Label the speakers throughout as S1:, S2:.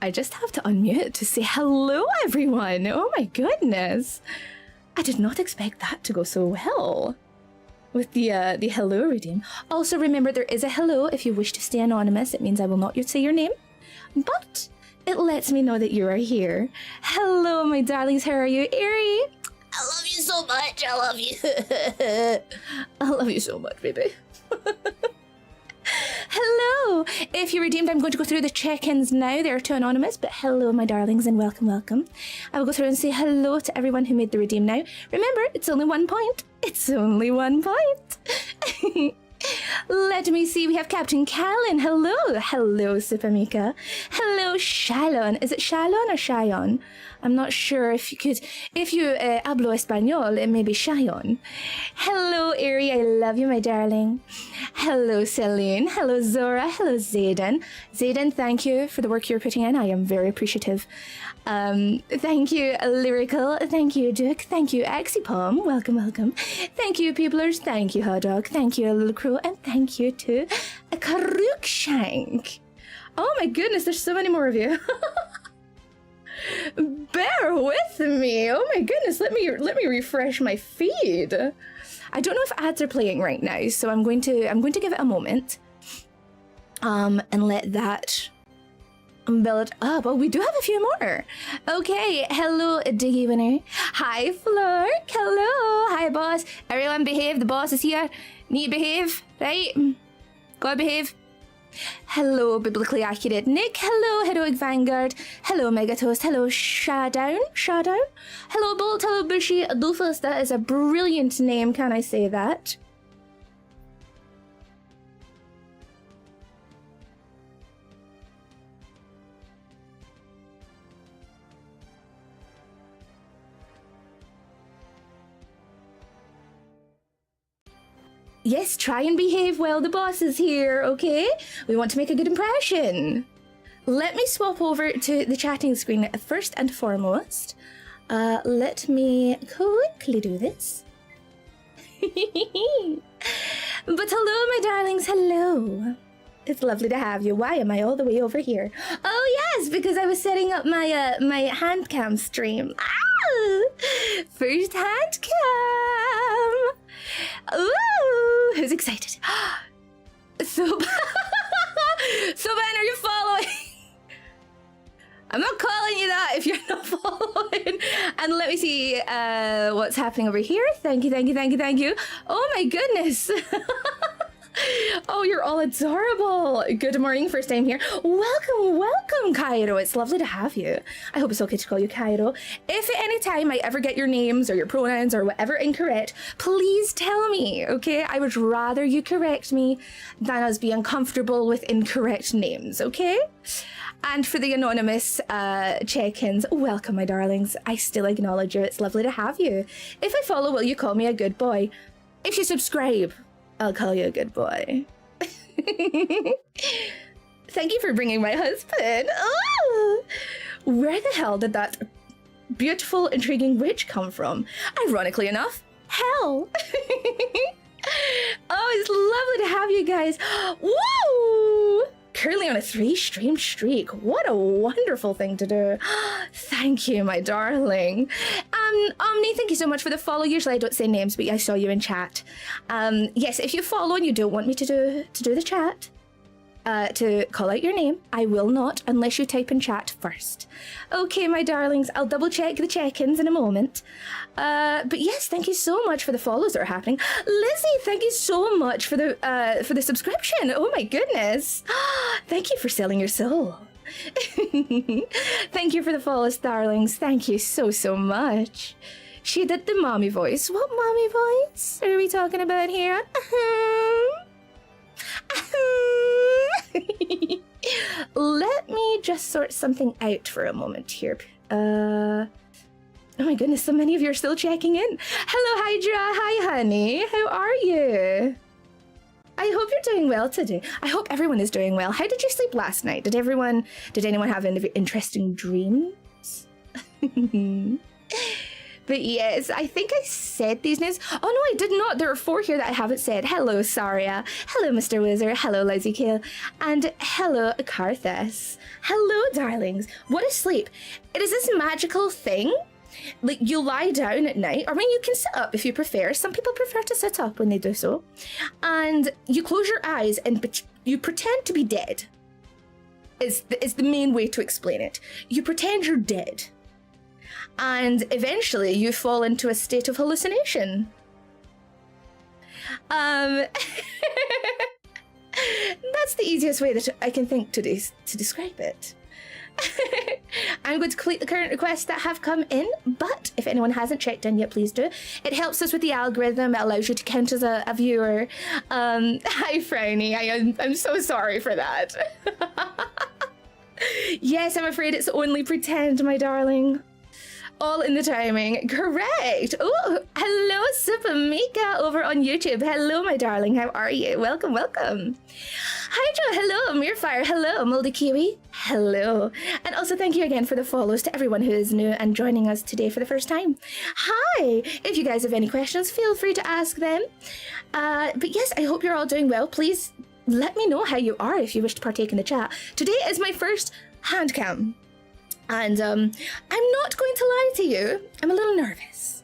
S1: I just have to unmute to say hello, everyone. Oh my goodness. I did not expect that to go so well with the hello redeem. Also, remember, there is a hello if you wish to stay anonymous. It means I will not say your name, but it lets me know that you are here. Hello, my darlings. How are you, Eerie?
S2: I love you so much. I love you.
S1: I love you so much, baby. Hello! If you redeemed, I'm going to go through the check-ins now. They're to anonymous, but hello, my darlings, and welcome, welcome. I will go through and say hello to everyone who made the redeem now. Remember, it's only 1 point. It's only 1 point. Let me see. We have Captain Callan. Hello. Hello, Supamika. Hello, Shalon. Is it Shalon or Shayon? I'm not sure if you could... If you hablo español, it may be Shayon. Hello, Eerie. I love you, my darling. Hello, Celine. Hello, Zora. Hello, Zayden. Zayden, thank you for the work you're putting in. I am very appreciative. Thank you, Lyrical. Thank you, Duke. Thank you, Axipom. Welcome, welcome. Thank you, Peoplers. Thank you, Hot Dog. Thank you, Little Crow. And thank you to Karukshank. Oh my goodness, there's so many more of you. Bear with me. Oh my goodness, let me refresh my feed. I don't know if ads are playing right now, so I'm going to give it a moment. And let that build up. Oh, we do have a few more. Okay, hello, Diggy Winner. Hi, Flork. Hello. Hi, boss. Everyone behave. The boss is here. Need to behave, right? Gotta behave. Hello, Biblically Accurate Nick. Hello, Heroic Vanguard. Hello, Megatoast. Hello, Showdown. Showdown. Hello, Bolt. Hello, Bushy. Adolphus, that is a brilliant name. Can I say that? Yes, try and behave while the boss is here, okay? We want to make a good impression. Let me swap over to the chatting screen first and foremost. Let me quickly do this. But hello, my darlings, hello. It's lovely to have you. Why am I all the way over here? Oh yes, because I was setting up my my hand cam stream. Ah! First hand cam. Ooh, who's excited? So, Ben, are you following? I'm not calling you that if you're not following. And let me see what's happening over here. Thank you, thank you, thank you, thank you. Oh my goodness. Oh, you're all adorable. Good morning, first time here. Welcome, welcome, Cairo. It's lovely to have you. I hope it's okay to call you Cairo. If at any time I ever get your names or your pronouns or whatever incorrect, please tell me, okay? I would rather you correct me than us be uncomfortable with incorrect names, okay? And for the anonymous check-ins, welcome, my darlings. I still acknowledge you. It's lovely to have you. If I follow, will you call me a good boy? If you subscribe, I'll call you a good boy. Thank you for bringing my husband. Oh, where the hell did that beautiful, intriguing witch come from? Ironically enough, hell. Oh, it's lovely to have you guys. Woo! Currently on a 3-stream streak. What a wonderful thing to do. Thank you, my darling. Omni, thank you so much for the follow. Usually I don't say names, but I saw you in chat. Yes, if you follow and you don't want me to do the chat, to call out your name, I will not unless you type in chat first. Okay, my darlings, I'll double check the check-ins in a moment. But yes, thank you so much for the follows that are happening. Lizzie, thank you so much for the subscription. Oh my goodness. Thank you for selling your soul. Thank you for the follows, darlings. Thank you so, so much. She did the mommy voice. What mommy voice are we talking about here? Let me just sort something out for a moment here. Oh my goodness, so many of you are still checking in. Hello, Hydra. Hi, honey. How are you? I hope you're doing well today. I hope everyone is doing well. How did you sleep last night? Did anyone have any interesting dreams? But But yes, I think I said these names. Oh no, I did not. There are 4 here that I haven't said. Hello, Saria. Hello, Mr. Wizard. Hello, Lazy Kale. And hello, Karthus. Hello, darlings. What is sleep? It is this magical thing. Like, you lie down at night, or you can sit up if you prefer. Some people prefer to sit up when they do so. And you close your eyes and you pretend to be dead. Is the main way to explain it. You pretend you're dead. And eventually you fall into a state of hallucination. That's the easiest way that I can think to describe it. I'm going to complete the current requests that have come in, but if anyone hasn't checked in yet, please do. It helps us with the algorithm. It allows you to count as a viewer. Hi, Frowny. I'm so sorry for that. Yes, I'm afraid it's only pretend, my darling. All in the timing. Correct. Oh, hello, Super Mika over on YouTube. Hello, my darling. How are you? Welcome, welcome. Hydra, hello. Mirfire, hello. Moldy Kiwi, hello. And also thank you again for the follows to everyone who is new and joining us today for the first time. Hi. If you guys have any questions, feel free to ask them. But yes, I hope you're all doing well. Please let me know how you are if you wish to partake in the chat. Today is my first hand cam. And I'm not going to lie to you, I'm a little nervous.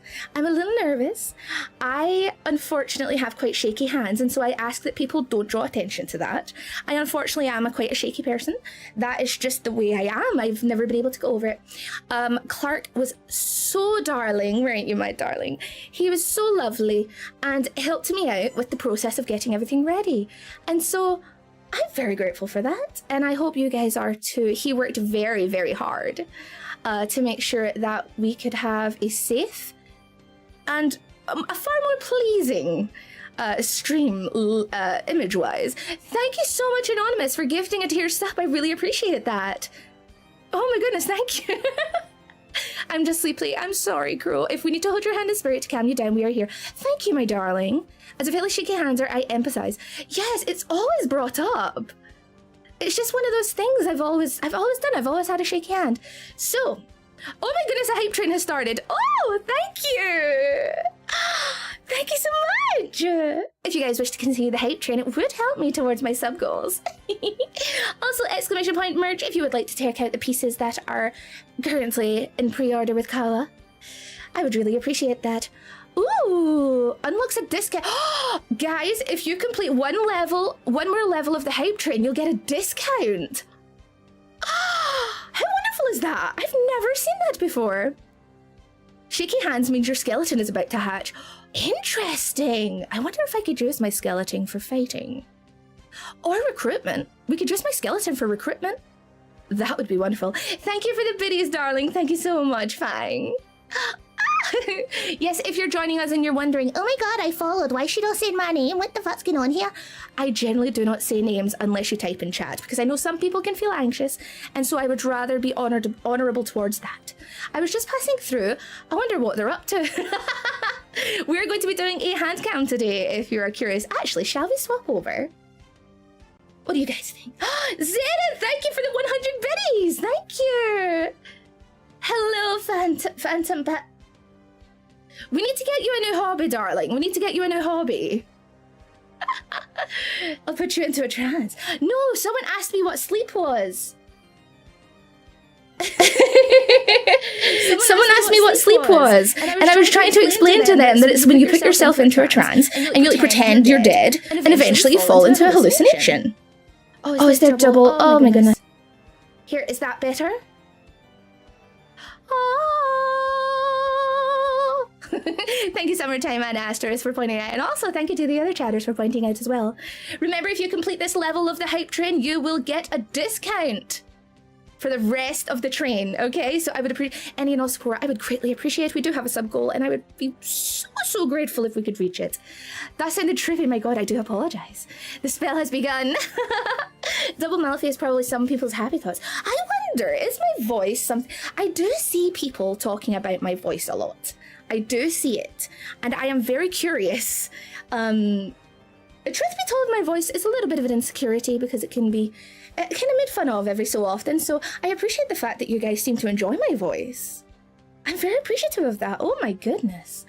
S1: I unfortunately have quite shaky hands, and so I ask that people don't draw attention to that. I unfortunately am quite a shaky person. That is just the way I am. I've never been able to go over it. Clark was so darling, weren't you, my darling? He was so lovely and helped me out with the process of getting everything ready. And so I'm very grateful for that, and I hope you guys are too. He worked very, very hard to make sure that we could have a safe and a far more pleasing stream image-wise. Thank you so much, Anonymous, for gifting a tier sub. I really appreciate that. Oh my goodness, thank you. I'm just sleepy. I'm sorry, Crow. If we need to hold your hand in spirit to calm you down, we are here. Thank you, my darling. As a fairly shaky hander, I empathize. Yes, it's always brought up. It's just one of those things I've always done. I've always had a shaky hand. So, oh my goodness, a hype train has started. Oh, thank you. Thank you so much. If you guys wish to continue the hype train, it would help me towards my sub goals. Also, exclamation point merch if you would like to check out the pieces that are currently in pre-order with Kawa. I would really appreciate that. Ooh, unlocks a discount. Guys, if you complete one more level of the hype train, you'll get a discount. How wonderful is that? I've never seen that before. Shaky hands means your skeleton is about to hatch. Interesting. I wonder if I could use my skeleton for fighting. Or recruitment. We could use my skeleton for recruitment. That would be wonderful. Thank you for the biddies, darling. Thank you so much, Fang. Yes, if you're joining us and you're wondering,
S2: Oh my god, I followed. Why should I say my name? What the fuck's going on here?
S1: I generally do not say names unless you type in chat, because I know some people can feel anxious, and so I would rather be honorable towards that. I was just passing through. I wonder what they're up to. We're going to be doing a hand cam today, if you're curious. Actually, shall we swap over? What do you guys think? Zeta, thank you for the 100 biddies. Thank you. Hello, Phantom Bat. We need to get you a new hobby, darling. We need to get you a new hobby. I'll put you into a trance. No, someone asked me what sleep was. Someone asked me what sleep was, and I was trying to explain to them that it's when you put yourself into a trance and you like pretend you're dead, and eventually you fall into a hallucination. Oh, is there double? Oh my goodness. Here, is that better? Oh. Thank you, Summertime and Asterisk, for pointing out, and also thank you to the other chatters for pointing out as well. Remember, if you complete this level of the hype train, you will get a discount for the rest of the train, okay? So I would appreciate any and all support. I would greatly appreciate. We do have a sub goal, and I would be so grateful if we could reach it. That sounded trippy. My god, I do apologize. The spell has begun. Double Malfy is probably some people's happy thoughts. I wonder, is my voice something? I do see people talking about my voice a lot. I do see it, and I am very curious. Truth be told, my voice is a little bit of an insecurity because it can be kind of made fun of every so often, so I appreciate the fact that you guys seem to enjoy my voice. I'm very appreciative of that. Oh my goodness.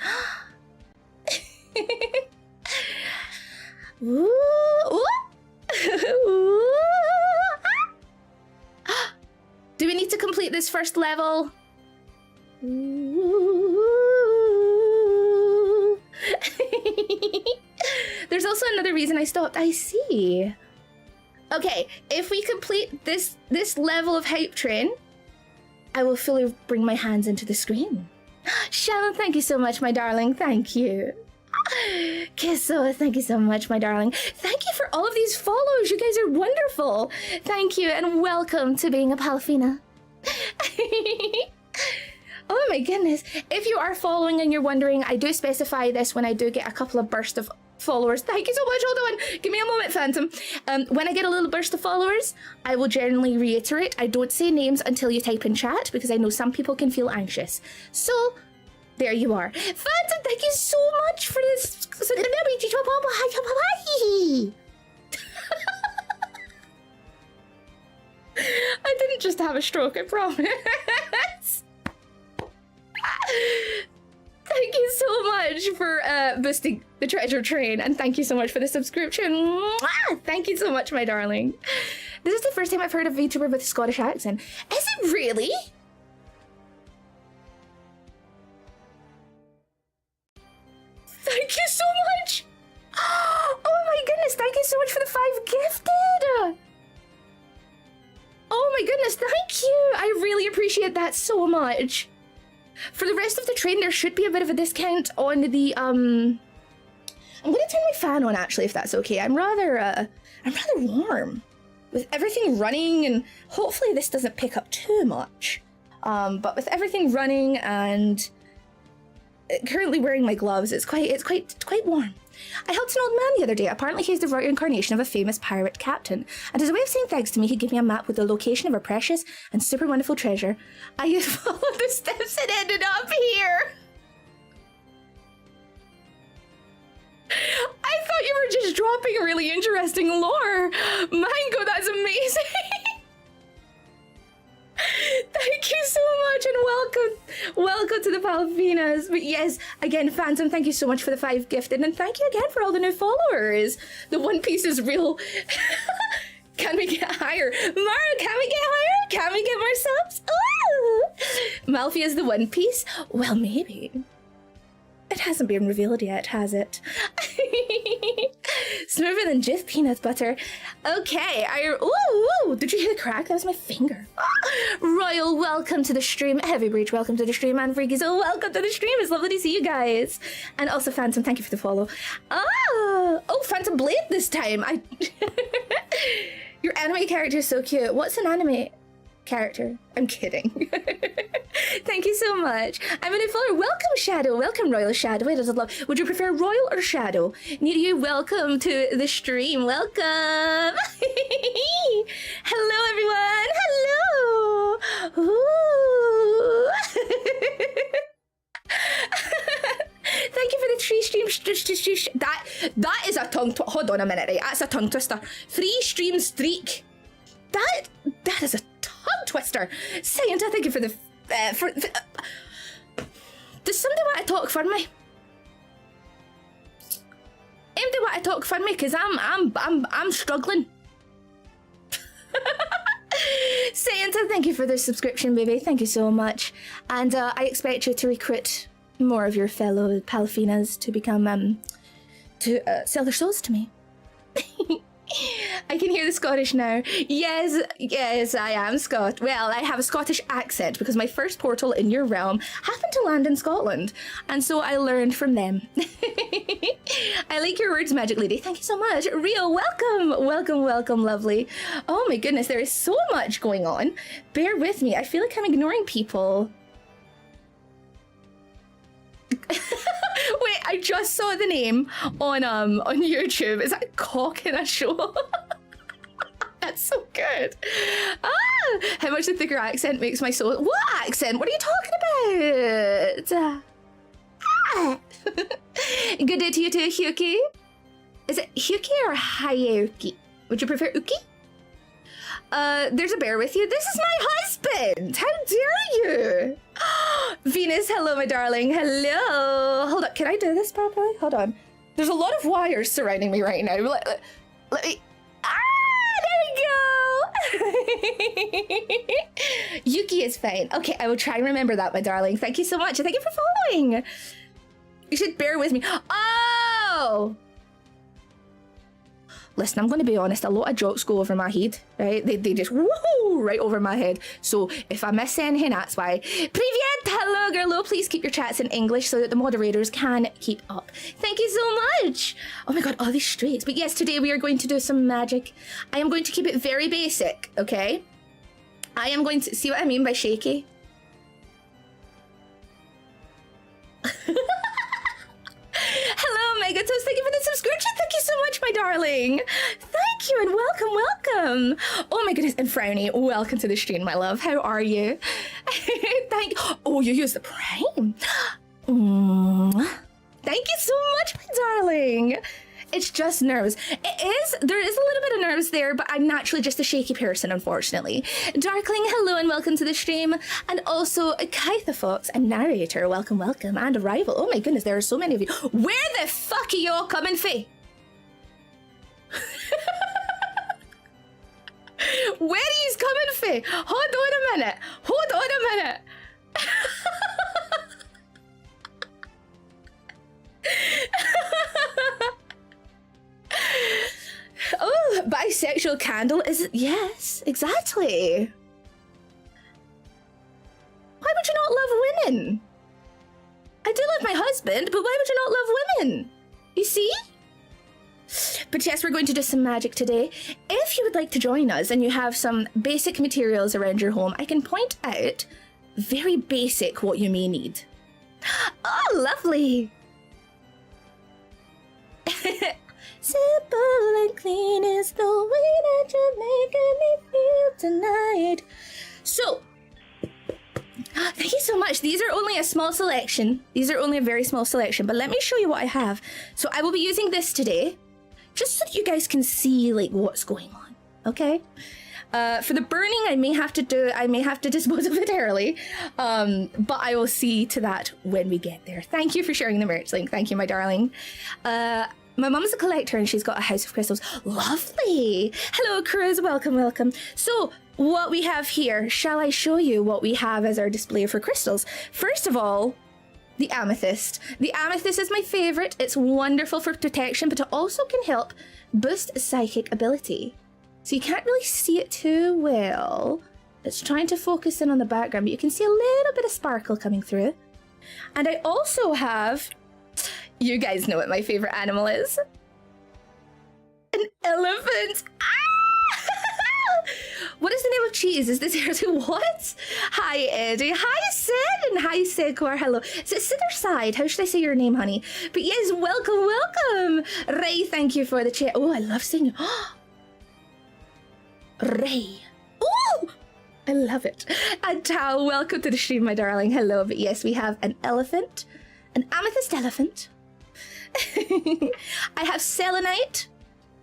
S1: Ooh, ooh. Do we need to complete this first level? There's also another reason I stopped. I see. Okay, if we complete this level of hype train, I will fully bring my hands into the screen. Shalom, thank you so much, my darling. Thank you. Kisso, thank you so much, my darling. Thank you for all of these follows. You guys are wonderful. Thank you, and welcome to being a Palfina. Oh my goodness. If you are following and you're wondering, I do specify this when I do get a couple of bursts of followers. Thank you so much. Hold on. Give me a moment, Phantom. When I get a little burst of followers, I will generally reiterate, I don't say names until you type in chat because I know some people can feel anxious. So, there you are. Phantom, thank you so much for this. I didn't just have a stroke, I promise. Thank you so much for boosting the treasure train, and thank you so much for the subscription. Mwah! Thank you so much, my darling. This is the first time I've heard of a VTuber with a Scottish accent. Is it really? Thank you so much. Oh my goodness, thank you so much for the 5 gifted. Oh my goodness, thank you. I really appreciate that so much. For the rest of the train, there should be a bit of a discount on the, I'm gonna turn my fan on, actually, if that's okay. I'm rather warm. With everything running, and hopefully this doesn't pick up too much. But with everything running and currently wearing my gloves, it's quite warm. I helped an old man the other day. Apparently he's the reincarnation of a famous pirate captain. And as a way of saying thanks to me, he gave me a map with the location of a precious and super wonderful treasure. I followed the steps and ended up here. I thought you were just dropping really interesting lore. Mango, that's amazing. Thank you so much, and welcome to the Palfinas. But yes, again, Phantom, thank you so much for the 5 gifted, and thank you again for all the new followers. The One Piece is real. Can we get higher? Mara, can we get higher? Can we get more subs? Ooh! Malfia is the One Piece? Well, maybe. It hasn't been revealed yet, has it? Smoother than Jif peanut butter. Okay, ooh, did you hear the crack? That was my finger. Royal, welcome to the stream. Heavy Breach, welcome to the stream. And Freaky, so welcome to the stream. It's lovely to see you guys. And also Phantom, thank you for the follow. Oh, Phantom Blade this time. Your anime character is so cute. What's an anime character? I'm kidding. Thank you so much. I'm a new follower. Welcome, Shadow. Welcome, Royal Shadow. I just love. Would you prefer Royal or Shadow? Need you. Welcome to the stream. Welcome. Hello, everyone. Hello. Ooh. Thank you for the 3 streams. That is a tongue. Hold on a minute, right? That's a tongue twister. 3 stream streak. That is a tongue twister. Santa, thank you for the. Does somebody want to talk for me? Anybody want to talk for me? Cause I'm struggling. Santa, thank you for the subscription, baby. Thank you so much. And I expect you to recruit more of your fellow Palfinas to become to sell their souls to me. I can hear the Scottish now. Yes, I am Scot. Well, I have a Scottish accent because my first portal in your realm happened to land in Scotland. And so I learned from them. I like your words, Magic Lady. Thank you so much. Rio, welcome, lovely. Oh my goodness, there is so much going on. Bear with me. I feel like I'm ignoring people. Wait, I just saw the name on YouTube. Is that Cock in a Show? That's so good. How much the thicker accent makes my soul. What accent? What are you talking about? Good day to you too, Hyuki. Is it Hyuki or Hayuki? Would you prefer Uki? There's a bear with you. This is my husband. How dare you? Venus, hello, my darling. Hello. Hold on. Can I do this properly? Hold on. There's a lot of wires surrounding me right now. Let me... there we go. Yuki is fine. Okay, I will try and remember that, my darling. Thank you so much. Thank you for following. You should bear with me. Oh! Listen, I'm going to be honest, a lot of jokes go over my head, right? They just woohoo right over my head. So if I miss anything, that's why. Привет, hello, girlo. Please keep your chats in English so that the moderators can keep up. Thank you so much. Oh my god, all these streets. But yes, today we are going to do some magic. I am going to keep it very basic, okay? I am going to... See what I mean by shaky? Hello, Megatos. Thank you for the subscription. Thank you so much, my darling. Thank you and welcome, welcome. Oh my goodness, and Frowny, welcome to the stream, my love. How are you? Oh, you use the Prime. Thank you so much, my darling. It's just nerves. There is a little bit of nerves there, but I'm naturally just a shaky person, unfortunately. Darkling, hello and welcome to the stream. And also, Kaitha Fox, a narrator, welcome, welcome, and Arrival. Oh my goodness, there are so many of you. Where the fuck are y'all coming from? Where are you coming from? Hold on a minute. Hold on a minute. Oh, bisexual candle, is it? Yes, exactly. Why would you not love women? I do love my husband, but why would you not love women? You see? But yes, we're going to do some magic today. If you would like to join us and you have some basic materials around your home, I can point out very basic what you may need. Oh, lovely. Simple and clean is the way that you're making me feel tonight. So, thank you so much. These are only a small selection. These are only a very small selection, but let me show you what I have. So I will be using this today, just so that you guys can see like what's going on, okay? For the burning, I may have to dispose of it early, but I will see to that when we get there. Thank you for sharing the merch link. Thank you, my darling. My mum is a collector and she's got a house of crystals. Lovely. Hello, Cruz. Welcome, welcome. So what we have here, shall I show you what we have as our display for crystals? First of all, the amethyst. The amethyst is my favorite. It's wonderful for protection, but it also can help boost psychic ability. So you can't really see it too well. It's trying to focus in on the background, but you can see a little bit of sparkle coming through. And I also have... You guys know what my favorite animal is. An elephant. Ah! What is the name of cheese? Is this here too? What? Hi, Eddie. Hi, Sid. And hi, Sekor. Hello. Is it Sid or Side? How should I say your name, honey? But yes, welcome, welcome. Ray, thank you for the chat. Oh, I love seeing you. Ray. Oh, I love it. And Tao, welcome to the stream, my darling. Hello. But yes, we have an elephant. An amethyst elephant. I have selenite.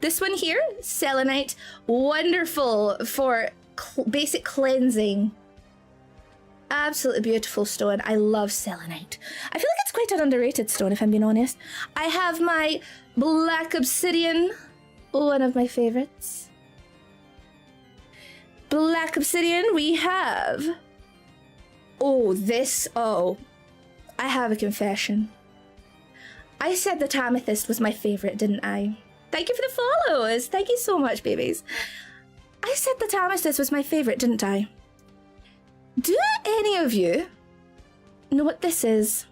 S1: This one here, selenite, wonderful for basic cleansing. Absolutely beautiful stone. I love selenite. I feel like it's quite an underrated stone, if I'm being honest. I have my black obsidian, one of my favorites. Black obsidian, we have... Oh, I have a confession. I said that amethyst was my favorite, didn't I? Thank you for the follows. Thank you so much, babies. I said that amethyst was my favorite, didn't I? Do any of you know what this is?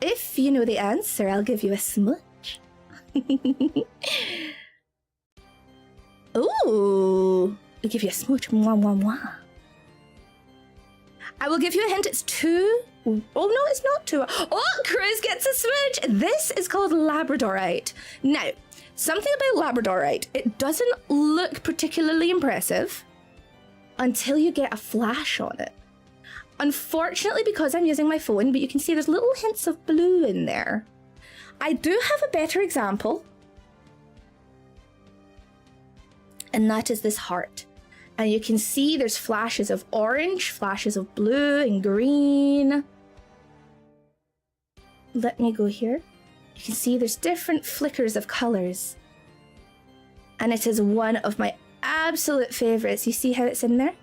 S1: If you know the answer, I'll give you a smooch. Ooh, I'll give you a smooch. Mwah, mwah, mwah. I will give you a hint, it's two. Oh no, it's not two. Oh, Cruz gets a smooch. This is called labradorite. Now, something about labradorite, it doesn't look particularly impressive until you get a flash on it. Unfortunately, because I'm using my phone, but you can see there's little hints of blue in there. I do have a better example. And that is this heart. And you can see there's flashes of orange, flashes of blue and green. Let me go here. You can see there's different flickers of colors. And it is one of my absolute favorites. You see how it's in there?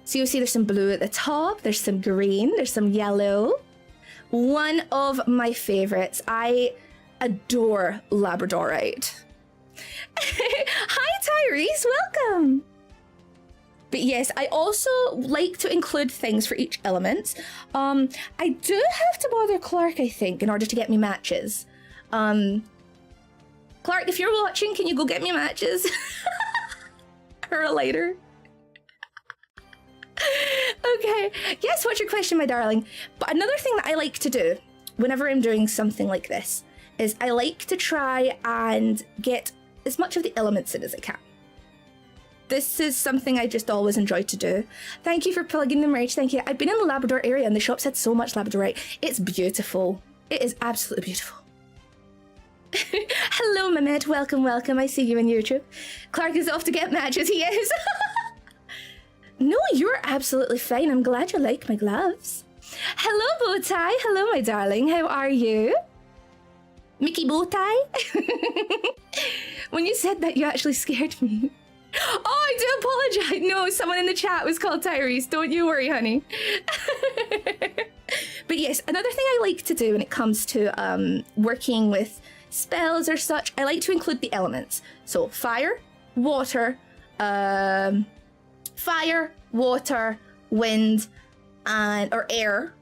S1: So you'll see there's some blue at the top, there's some green, there's some yellow. One of my favorites. I adore Labradorite. Hi Tyrese, welcome! But yes, I also like to include things for each element. I do have to bother Clark, I think, in order to get me matches. Clark, if you're watching, can you go get me matches? Or a lighter? Okay, yes, what's your question, my darling? But another thing that I like to do whenever I'm doing something like this is I like to try and get as much of the elements in as I can. This is something I just always enjoy to do. Thank you for plugging the merch, thank you. I've been in the Labrador area and the shops had so much Labradorite. It's beautiful. It is absolutely beautiful. Hello, Mehmet, welcome, welcome. I see you on YouTube. Clark is off to get matches, he is. No, you're absolutely fine. I'm glad you like my gloves. Hello, Bowtie. Hello, my darling. How are you? Mickey Bowtie? When you said that, you actually scared me. Oh, I do apologize. No, someone in the chat was called Tyrese. Don't you worry, honey. But yes, another thing I like to do when it comes to working with spells or such, I like to include the elements. So fire, water, wind, or air,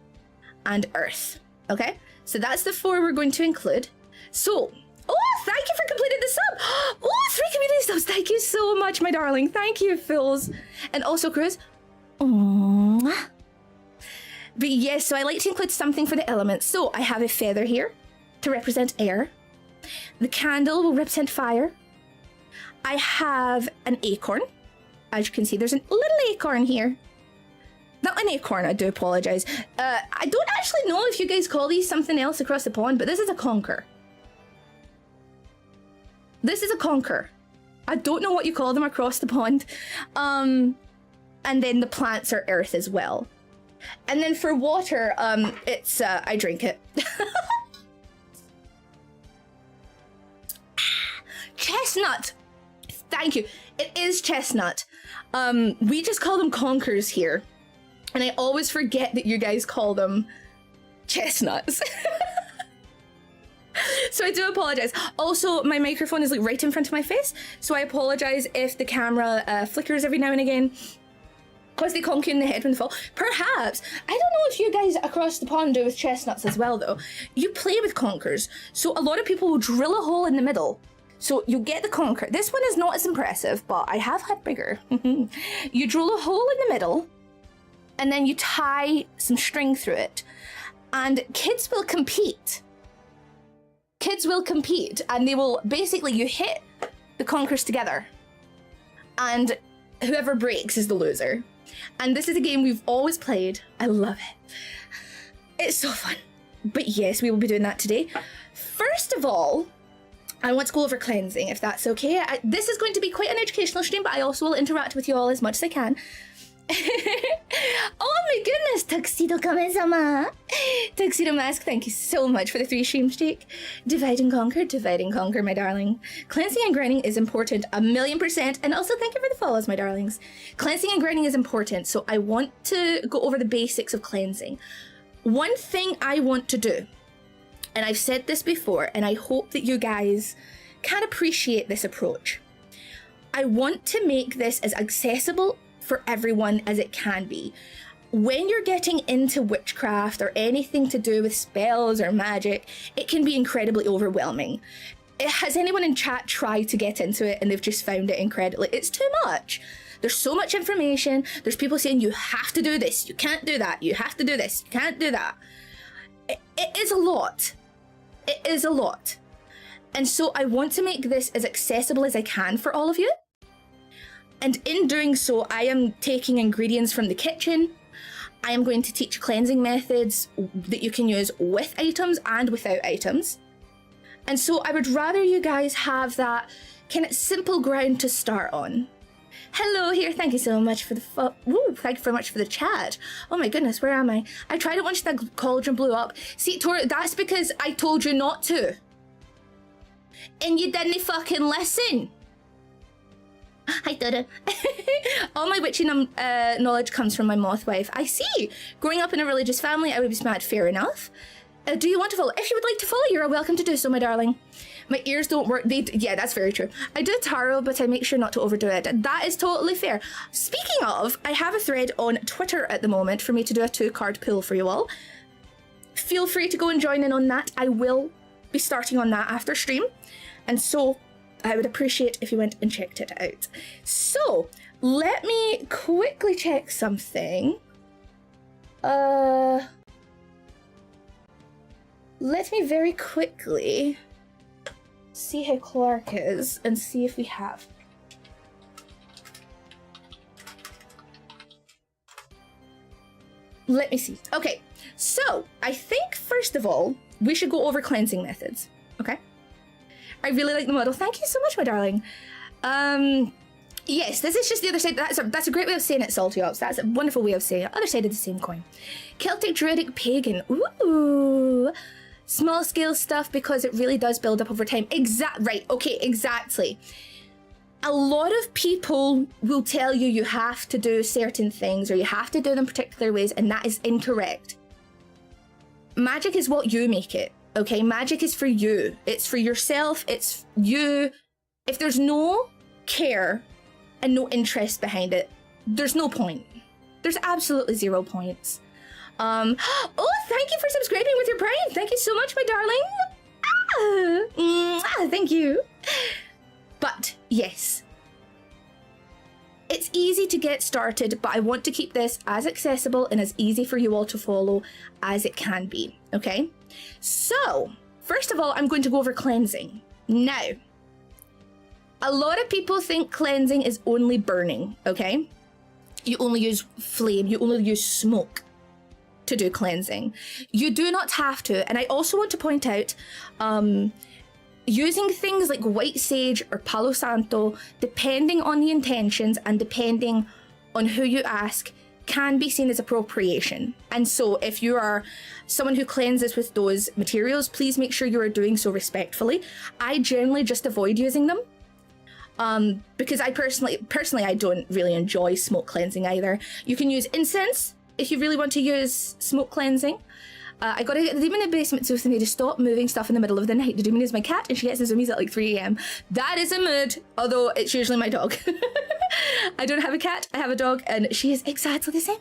S1: and earth. Okay, so that's the 4 we're going to include. So, oh, thank you for completing the sub. Oh, 3 community subs. Thank you so much, my darling. Thank you, Phils. And also, Cruz. Aww. But yes, so I like to include something for the elements. So I have a feather here to represent air. The candle will represent fire. I have an acorn. As you can see, there's a little acorn here. Not an acorn, I do apologize. I don't actually know if you guys call these something else across the pond, but this is a conker. This is a conker. I don't know what you call them across the pond. And then the plants are earth as well. And then for water, it's, I drink it. Chestnut! Thank you. It is chestnut. We just call them conkers here. And I always forget that you guys call them chestnuts. So I do apologize. Also, my microphone is like right in front of my face, so I apologize if the camera flickers every now and again. Because they conk you in the head when they fall. Perhaps. I don't know if you guys across the pond do with chestnuts as well, though. You play with conkers. So a lot of people will drill a hole in the middle. So you get the conker. This one is not as impressive, but I have had bigger. You drill a hole in the middle, and then you tie some string through it. And kids will compete. Kids will compete, and they will basically, you hit the conkers together, and whoever breaks is the loser. And this is a game we've always played. I love it. It's so fun. But yes, we will be doing that today. First of all, I want to go over cleansing, if that's okay. This is going to be quite an educational stream, but I also will interact with you all as much as I can. Oh my goodness, Tuxedo Kame-sama. Tuxedo Mask, thank you so much for the 3 stream streak. Divide and conquer, my darling. Cleansing and grinding is important, 1,000,000%. And also thank you for the follows, my darlings. Cleansing and grinding is important, so I want to go over the basics of cleansing. One thing I want to do, and I've said this before, and I hope that you guys can appreciate this approach. I want to make this as accessible for everyone as it can be. When you're getting into witchcraft or anything to do with spells or magic, it can be incredibly overwhelming. Has anyone in chat tried to get into it and they've just found it incredibly? It's too much. There's so much information. There's people saying you have to do this, you can't do that, you have to do this, you can't do that. It is a lot. It is a lot. And so I want to make this as accessible as I can for all of you. And in doing so, I am taking ingredients from the kitchen. I am going to teach cleansing methods that you can use with items and without items. And so I would rather you guys have that kind of simple ground to start on. Hello here. Thank you so much for the thank you very much for the chat. Oh my goodness, where am I? I tried it once the cauldron blew up. See, Tor, that's because I told you not to. And you didn't fucking listen.
S2: I didn't.
S1: All my witchy knowledge comes from my moth wife. I see. Growing up in a religious family, I would be smart. Fair enough. Do you want to follow? If you would like to follow, you're welcome to do so, my darling. My ears don't work. Yeah, that's very true. I do tarot, but I make sure not to overdo it. That is totally fair. Speaking of, I have a thread on Twitter at the moment for me to do a 2-card pull for you all. Feel free to go and join in on that. I will be starting on that after stream. And so I would appreciate if you went and checked it out. So let me quickly check something. Let me very quickly see how Clark is and see if we have. Let me see. Okay, so I think first of all, we should go over cleansing methods, okay? I really like the model. Thank you so much, my darling. Yes, this is just the other side. That's a great way of saying it, Salty Ops. That's a wonderful way of saying it. Other side of the same coin. Celtic, Druidic, Pagan. Ooh. Small scale stuff because it really does build up over time. Right, okay, exactly. A lot of people will tell you you have to do certain things or you have to do them particular ways, and that is incorrect. Magic is what you make it, okay? Magic is for you. It's for yourself, it's you. If there's no care and no interest behind it, there's no point. There's absolutely 0 points. Oh, thank you for subscribing with your Prime. Thank you so much, my darling. Thank you. But yes, it's easy to get started, but I want to keep this as accessible and as easy for you all to follow as it can be, okay? So, first of all, I'm going to go over cleansing. Now, a lot of people think cleansing is only burning, okay? You only use flame, you only use smoke to do cleansing. You do not have to. And I also want to point out, using things like white sage or palo santo, depending on the intentions and depending on who you ask, can be seen as appropriation. And so if you are someone who cleanses with those materials, please make sure you are doing so respectfully. I generally just avoid using them. Because I personally I don't really enjoy smoke cleansing either. You can use incense if you really want to use smoke cleansing. I gotta get the demon in the basement so they need to stop moving stuff in the middle of the night. The demon is my cat and she gets the zoomies at like 3 a.m. That is a mood, although it's usually my dog. I don't have a cat, I have a dog, and she is exactly the same.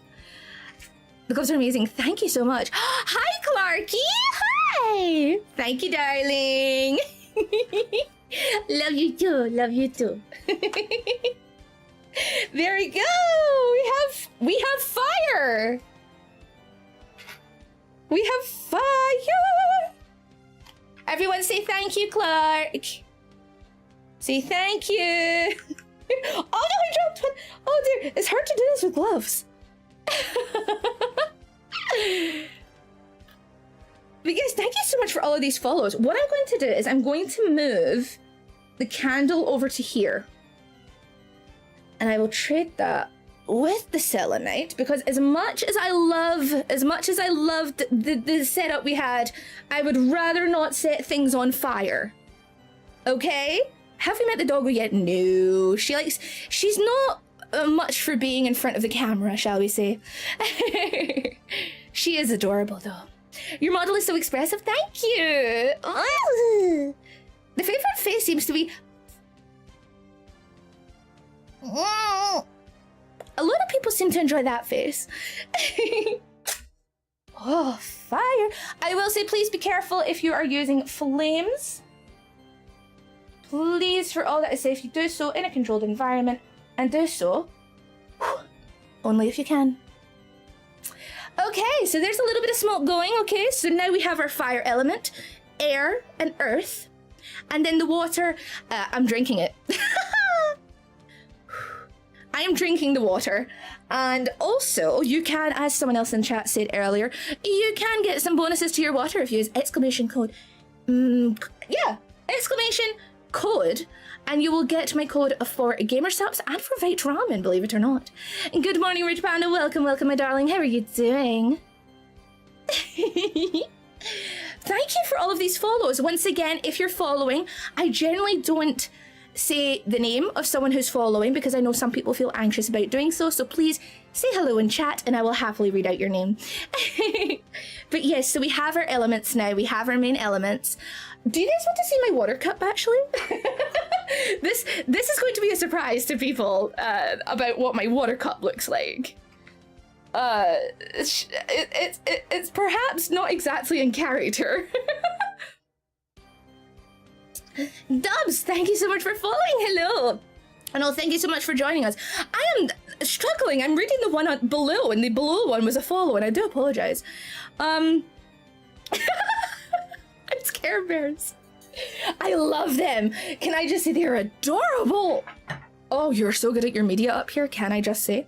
S1: The gloves are amazing. Thank you so much. Hi, Clarky. Hi. Thank you, darling. Love you too. Love you too. There we go. We have fire. We have fire. Everyone say thank you, Clark. Say thank you. Oh no, I dropped one. Oh dear, it's hard to do this with gloves. But yes, thank you so much for all of these follows. What I'm going to do is I'm going to move the candle over to here. And I will trade that with the selenite, because as much as I loved the setup we had, I would rather not set things on fire. Okay? Have you met the doggo yet? No. She's not much for being in front of the camera, shall we say. She is adorable though. Your model is so expressive. Thank you. Oh. The favorite face seems to be... A lot of people seem to enjoy that face. Oh, fire. I will say, please be careful if you are using flames. Please, for all that is safe, you do so in a controlled environment, and do so only if you can. Okay, so there's a little bit of smoke going, okay? So now we have our fire element, air and earth, and then the water. I'm drinking it. I am drinking the water. And also, you can, as someone else in chat said earlier, you can get some bonuses to your water if you use exclamation code. Exclamation code, and you will get my code for Gamersubs and for Vite Ramen, believe it or not. And good morning, Rich Panda. Welcome, welcome, my darling. How are you doing? Thank you for all of these follows. Once again, if you're following, I generally don't say the name of someone who's following because I know some people feel anxious about doing so. So please say hello in chat and I will happily read out your name. But yes, so we have our elements now. We have our main elements. Do you guys want to see my water cup, actually? This is going to be a surprise to people about what my water cup looks like. It's perhaps not exactly in character. Dubs, thank you so much for following. Hello. And thank you so much for joining us. I am struggling. I'm reading the one below, and the below one was a follow, and I do apologize. It's Care Bears. I love them. Can I just say they're adorable? Oh, you're so good at your media up here, can I just say?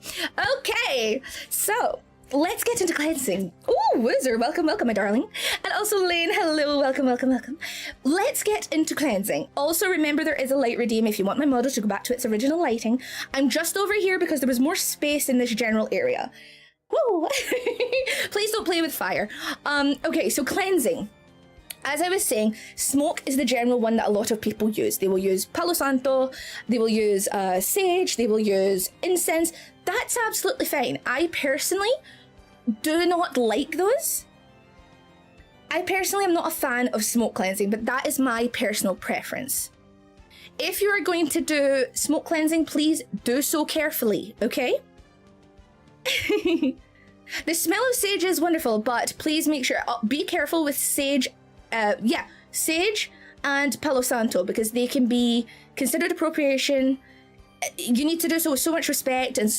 S1: Okay, so let's get into cleansing. Ooh, Wizard, welcome, welcome, my darling. And also Lane, hello, welcome, welcome, welcome. Let's get into cleansing. Also, remember there is a light redeem if you want my model to go back to its original lighting. I'm just over here because there was more space in this general area. Woo! Please don't play with fire. Okay, so cleansing. As I was saying, smoke is the general one that a lot of people use. They will use Palo Santo, they will use sage, they will use incense. That's absolutely fine. I personally do not like those. I personally am not a fan of smoke cleansing, but that is my personal preference. If you are going to do smoke cleansing, please do so carefully, okay? The smell of sage is wonderful, but please make sure, be careful with sage. Sage and Palo Santo, because they can be considered appropriation. You need to do so with so much respect and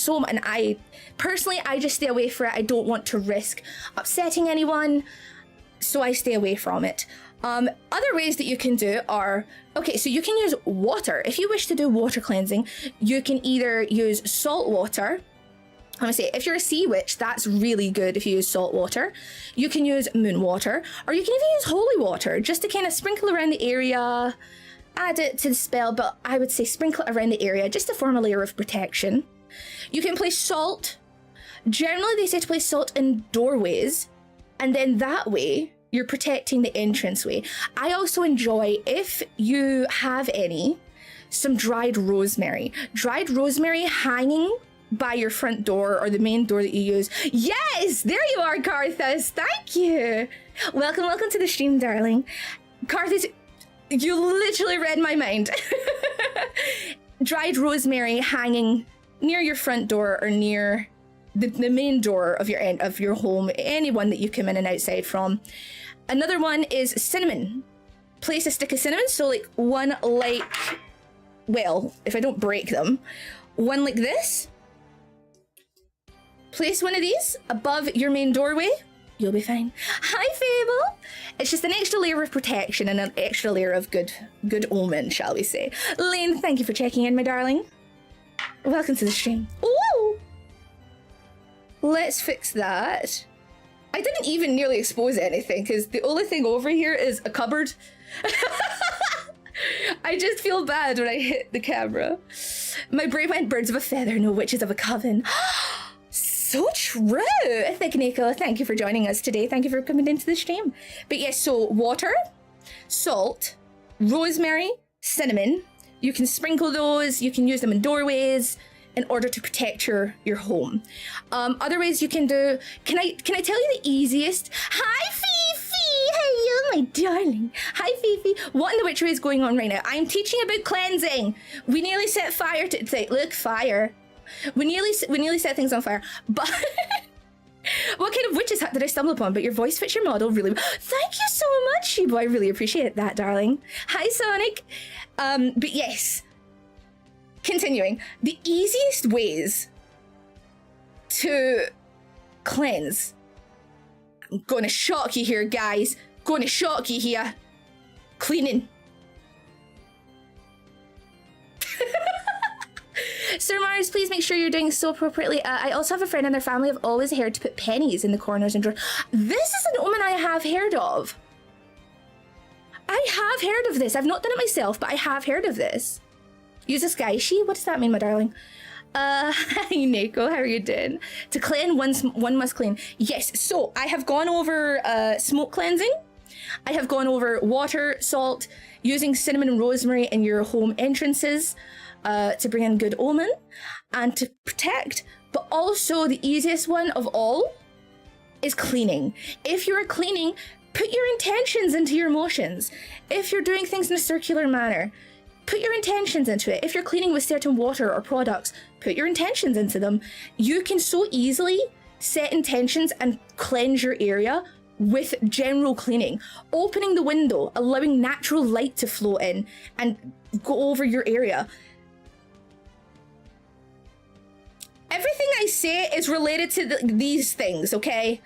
S1: I personally, I just stay away from it. I don't want to risk upsetting anyone, so I stay away from it. Other ways that you can do are, okay, so you can use water. If you wish to do water cleansing, you can either use salt water. I'm gonna say, if you're a sea witch, that's really good if you use salt water. You can use moon water, or you can even use holy water, just to kind of sprinkle around the area, add it to the spell, but I would say sprinkle it around the area just to form a layer of protection. You can place salt. Generally, they say to place salt in doorways, and then that way, you're protecting the entranceway. I also enjoy, if you have any, some dried rosemary. Dried rosemary hanging by your front door or the main door that you use. Yes, there you are, Carthus. Thank you. Welcome, welcome to the stream, darling. Carthus, you literally read my mind. Dried rosemary hanging near your front door or near the main door of your home, any one that you come in and outside from. Another one is cinnamon. Place a stick of cinnamon, so like one like, well, if I don't break them, one like this. Place one of these above your main doorway. You'll be fine. Hi, Fable. It's just an extra layer of protection and an extra layer of good omen, shall we say. Lane, thank you for checking in, my darling. Welcome to the stream. Ooh! Let's fix that. I didn't even nearly expose anything because the only thing over here is a cupboard. I just feel bad when I hit the camera. My brain went birds of a feather, no witches of a coven. So true! Nico, thank you for joining us today. Thank you for coming into the stream. But yes, so water, salt, rosemary, cinnamon. You can sprinkle those. You can use them in doorways in order to protect your home. Other ways you can do. Can I tell you the easiest? Hi, Fifi! Hello, my darling. Hi, Fifi. What in the witchery is going on right now? I'm teaching about cleansing. We nearly set fire to. It's like, look, fire. We nearly set things on fire, but what kind of witch's hat did I stumble upon? But your voice fits your model really well. Thank you so much, Shibo. I really appreciate that, darling. Hi, Sonic. But yes, continuing. The easiest ways to cleanse. I'm gonna shock you here, guys. Gonna shock you here. Cleaning. Sir Mars, please make sure you're doing so appropriately. I also have a friend and their family have always heard to put pennies in the corners and drawers. This is an omen I have heard of. I have heard of this. I've not done it myself, but I have heard of this. Use a skyshi? What does that mean, my darling? Hi, Neko. How are you doing? To cleanse, one must clean. Yes, so I have gone over smoke cleansing. I have gone over water, salt, using cinnamon and rosemary in your home entrances to bring in good omen and to protect. But also the easiest one of all is cleaning. If you're cleaning, put your intentions into your motions. If you're doing things in a circular manner, put your intentions into it. If you're cleaning with certain water or products, put your intentions into them. You can so easily set intentions and cleanse your area with general cleaning. Opening the window, allowing natural light to flow in and go over your area. Everything I say is related to these things, okay?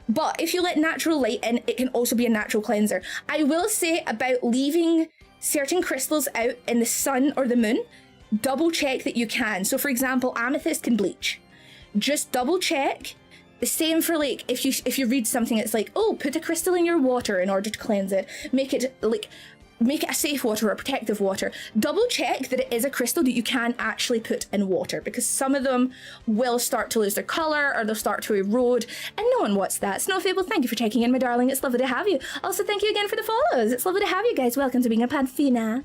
S1: But if you let natural light in, it can also be a natural cleanser. I will say about leaving certain crystals out in the sun or the moon, double check that you can. So for example, amethyst can bleach. Just double check. The same for like, if you read something, it's like, oh, put a crystal in your water in order to cleanse it. Make it a safe water or protective water. Double check that it is a crystal that you can actually put in water, because some of them will start to lose their color or they'll start to erode, and no one wants that. Snowfable, thank you for checking in, my darling. It's lovely to have you. Also, thank you again for the follows. It's lovely to have you guys. Welcome to being a Malfina.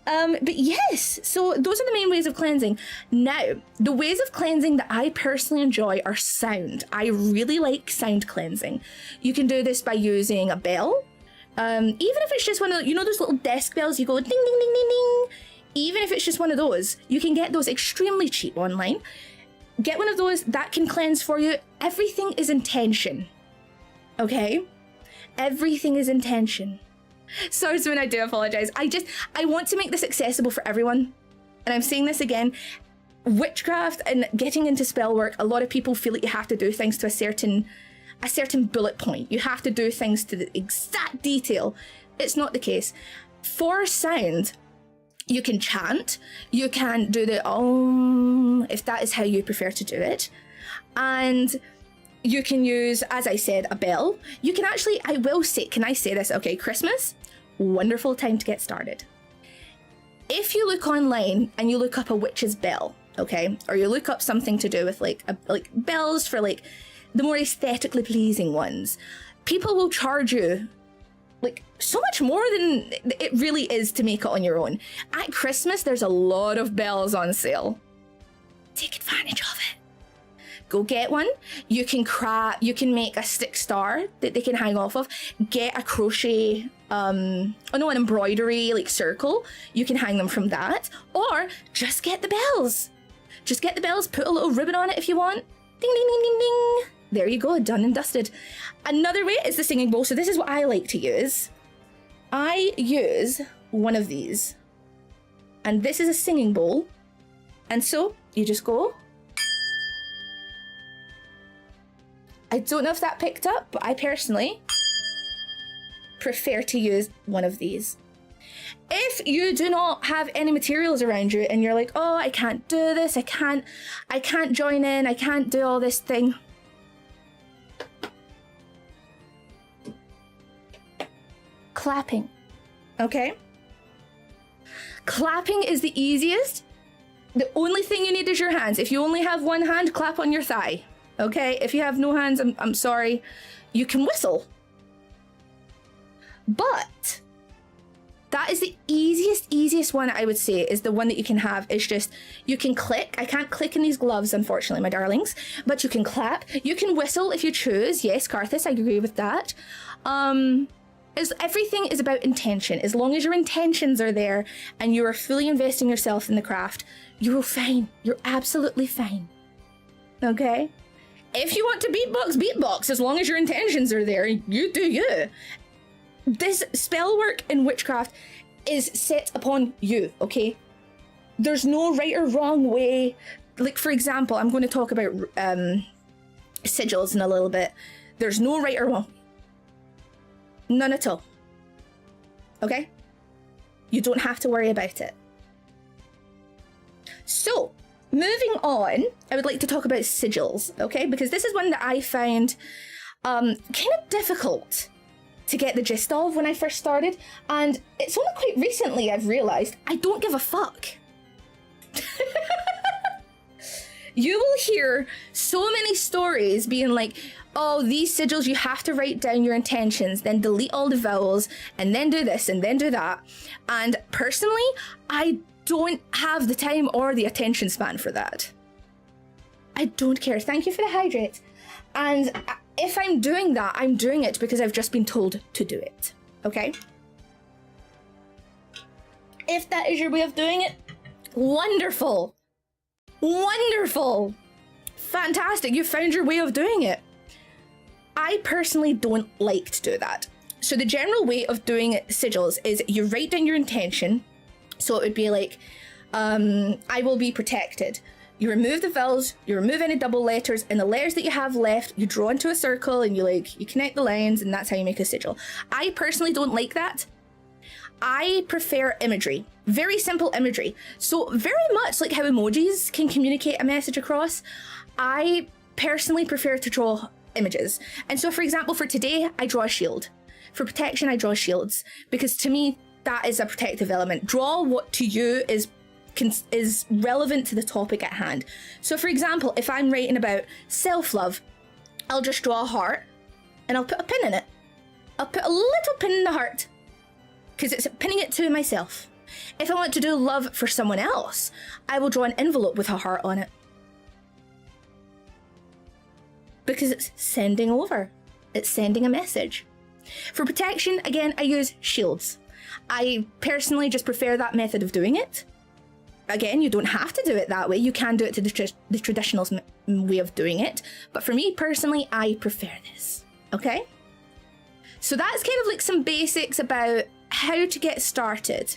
S1: But yes, so those are the main ways of cleansing. Now, the ways of cleansing that I personally enjoy are sound. I really like sound cleansing. You can do this by using a bell. Even if it's just one of, you know, those little desk bells, you go ding, ding, ding, ding, ding. Even if it's just one of those, you can get those extremely cheap online. Get one of those that can cleanse for you. Everything is intention. Okay? Everything is intention. Sorry, Swoon, I do apologize. I want to make this accessible for everyone. And I'm saying this again. Witchcraft and getting into spell work, a lot of people feel like you have to do things to a certain bullet point. You have to do things to the exact detail. It's not the case. For sound, you can chant, you can do the om, if that is how you prefer to do it. And you can use, as I said, a bell. You can actually, I will say, can I say this? Okay, Christmas, wonderful time to get started. If you look online and you look up a witch's bell, okay, or you look up something to do with like bells for like the more aesthetically pleasing ones, people will charge you like so much more than it really is to make it on your own. At Christmas, there's a lot of bells on sale. Take advantage of it. Go get one. You can make a stick star that they can hang off of. Get a crochet, an embroidery like circle. You can hang them from that. Or just get the bells. Just get the bells, put a little ribbon on it if you want. Ding, ding, ding, ding, ding. There you go, done and dusted. Another way is the singing bowl. So this is what I like to use. I use one of these. And this is a singing bowl. And so you just go. I don't know if that picked up, but I personally prefer to use one of these. If you do not have any materials around you and you're like, oh, I can't do this, I can't join in, I can't do all this thing. Clapping, okay? Clapping is the easiest. The only thing you need is your hands. If you only have one hand, clap on your thigh, okay? If you have no hands, I'm sorry. You can whistle. But that is the easiest one I would say is the one that you can have is just, you can click. I can't click in these gloves, unfortunately, my darlings, but you can clap. You can whistle if you choose. Yes, Karthus, I agree with that. Everything is about intention. As long as your intentions are there and you are fully investing yourself in the craft, you're fine. You're absolutely fine. Okay? If you want to beatbox, as long as your intentions are there, you do you. This spell work in witchcraft is set upon you, okay? There's no right or wrong way. Like, for example, I'm going to talk about sigils in a little bit. There's no right or wrong. None at all. Okay? You don't have to worry about it. So, moving on, I would like to talk about sigils, okay? Because this is one that I found kind of difficult to get the gist of when I first started, and it's only quite recently I've realized I don't give a fuck. You will hear so many stories being like, oh, these sigils, you have to write down your intentions, then delete all the vowels, and then do this, and then do that. And personally, I don't have the time or the attention span for that. I don't care. Thank you for the hydrate. And if I'm doing that, I'm doing it because I've just been told to do it, okay? If that is your way of doing it, wonderful. Wonderful. Fantastic. You found your way of doing it. I personally don't like to do that. So the general way of doing sigils is you write down your intention. So it would be like, I will be protected. You remove the vowels, you remove any double letters, and the letters that you have left, you draw into a circle and you connect the lines, and that's how you make a sigil. I personally don't like that. I prefer imagery, very simple imagery. So very much like how emojis can communicate a message across, I personally prefer to draw images. And so for example, for today, I draw a shield. For protection, I draw shields, because to me, that is a protective element. Draw what to you is relevant to the topic at hand. So for example, if I'm writing about self-love, I'll just draw a heart and I'll put a pin in it. I'll put a little pin in the heart because it's pinning it to myself. If I want to do love for someone else, I will draw an envelope with a heart on it. Because it's sending over. It's sending a message. For protection, again, I use shields. I personally just prefer that method of doing it. Again, you don't have to do it that way. You can do it to the traditional way of doing it. But for me personally, I prefer this. Okay? So that's kind of like some basics about how to get started.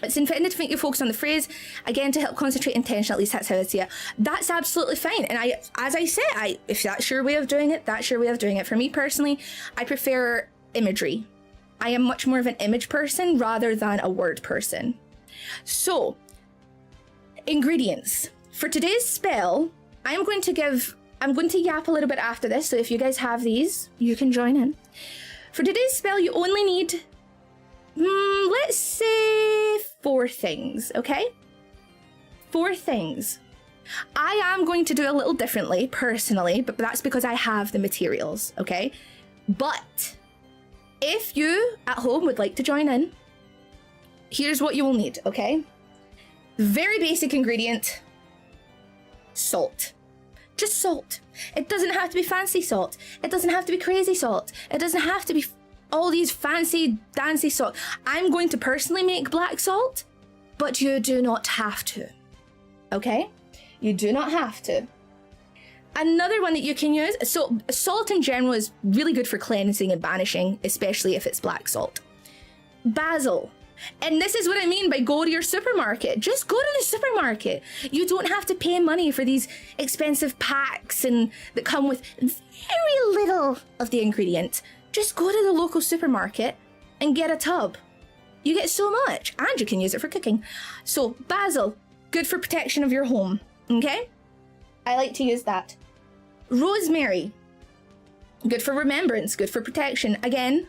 S1: It's intended to make you focus on the phrase, again, to help concentrate intention, at least that's how I see it. That's absolutely fine. And as I said, if that's your way of doing it, that's your way of doing it. For me personally, I prefer imagery. I am much more of an image person rather than a word person. So, ingredients. For today's spell, I'm going to yap a little bit after this, so if you guys have these, you can join in. For today's spell, you only need, let's say 4 things, okay? 4 things. I am going to do a little differently, personally, but that's because I have the materials, okay? But if you at home would like to join in, here's what you will need, okay? Very basic ingredient, salt. Just salt. It doesn't have to be fancy salt. It doesn't have to be crazy salt. It doesn't have to be all these fancy, dancy salt. I'm going to personally make black salt, but you do not have to, okay? You do not have to. Another one that you can use, so salt in general is really good for cleansing and banishing, especially if it's black salt. Basil. And this is what I mean by go to your supermarket. Just go to the supermarket. You don't have to pay money for these expensive packs and that come with very little of the ingredient. Just go to the local supermarket and get a tub. You get so much, and you can use it for cooking. So basil, good for protection of your home, okay? I like to use that. Rosemary, good for remembrance, good for protection. Again,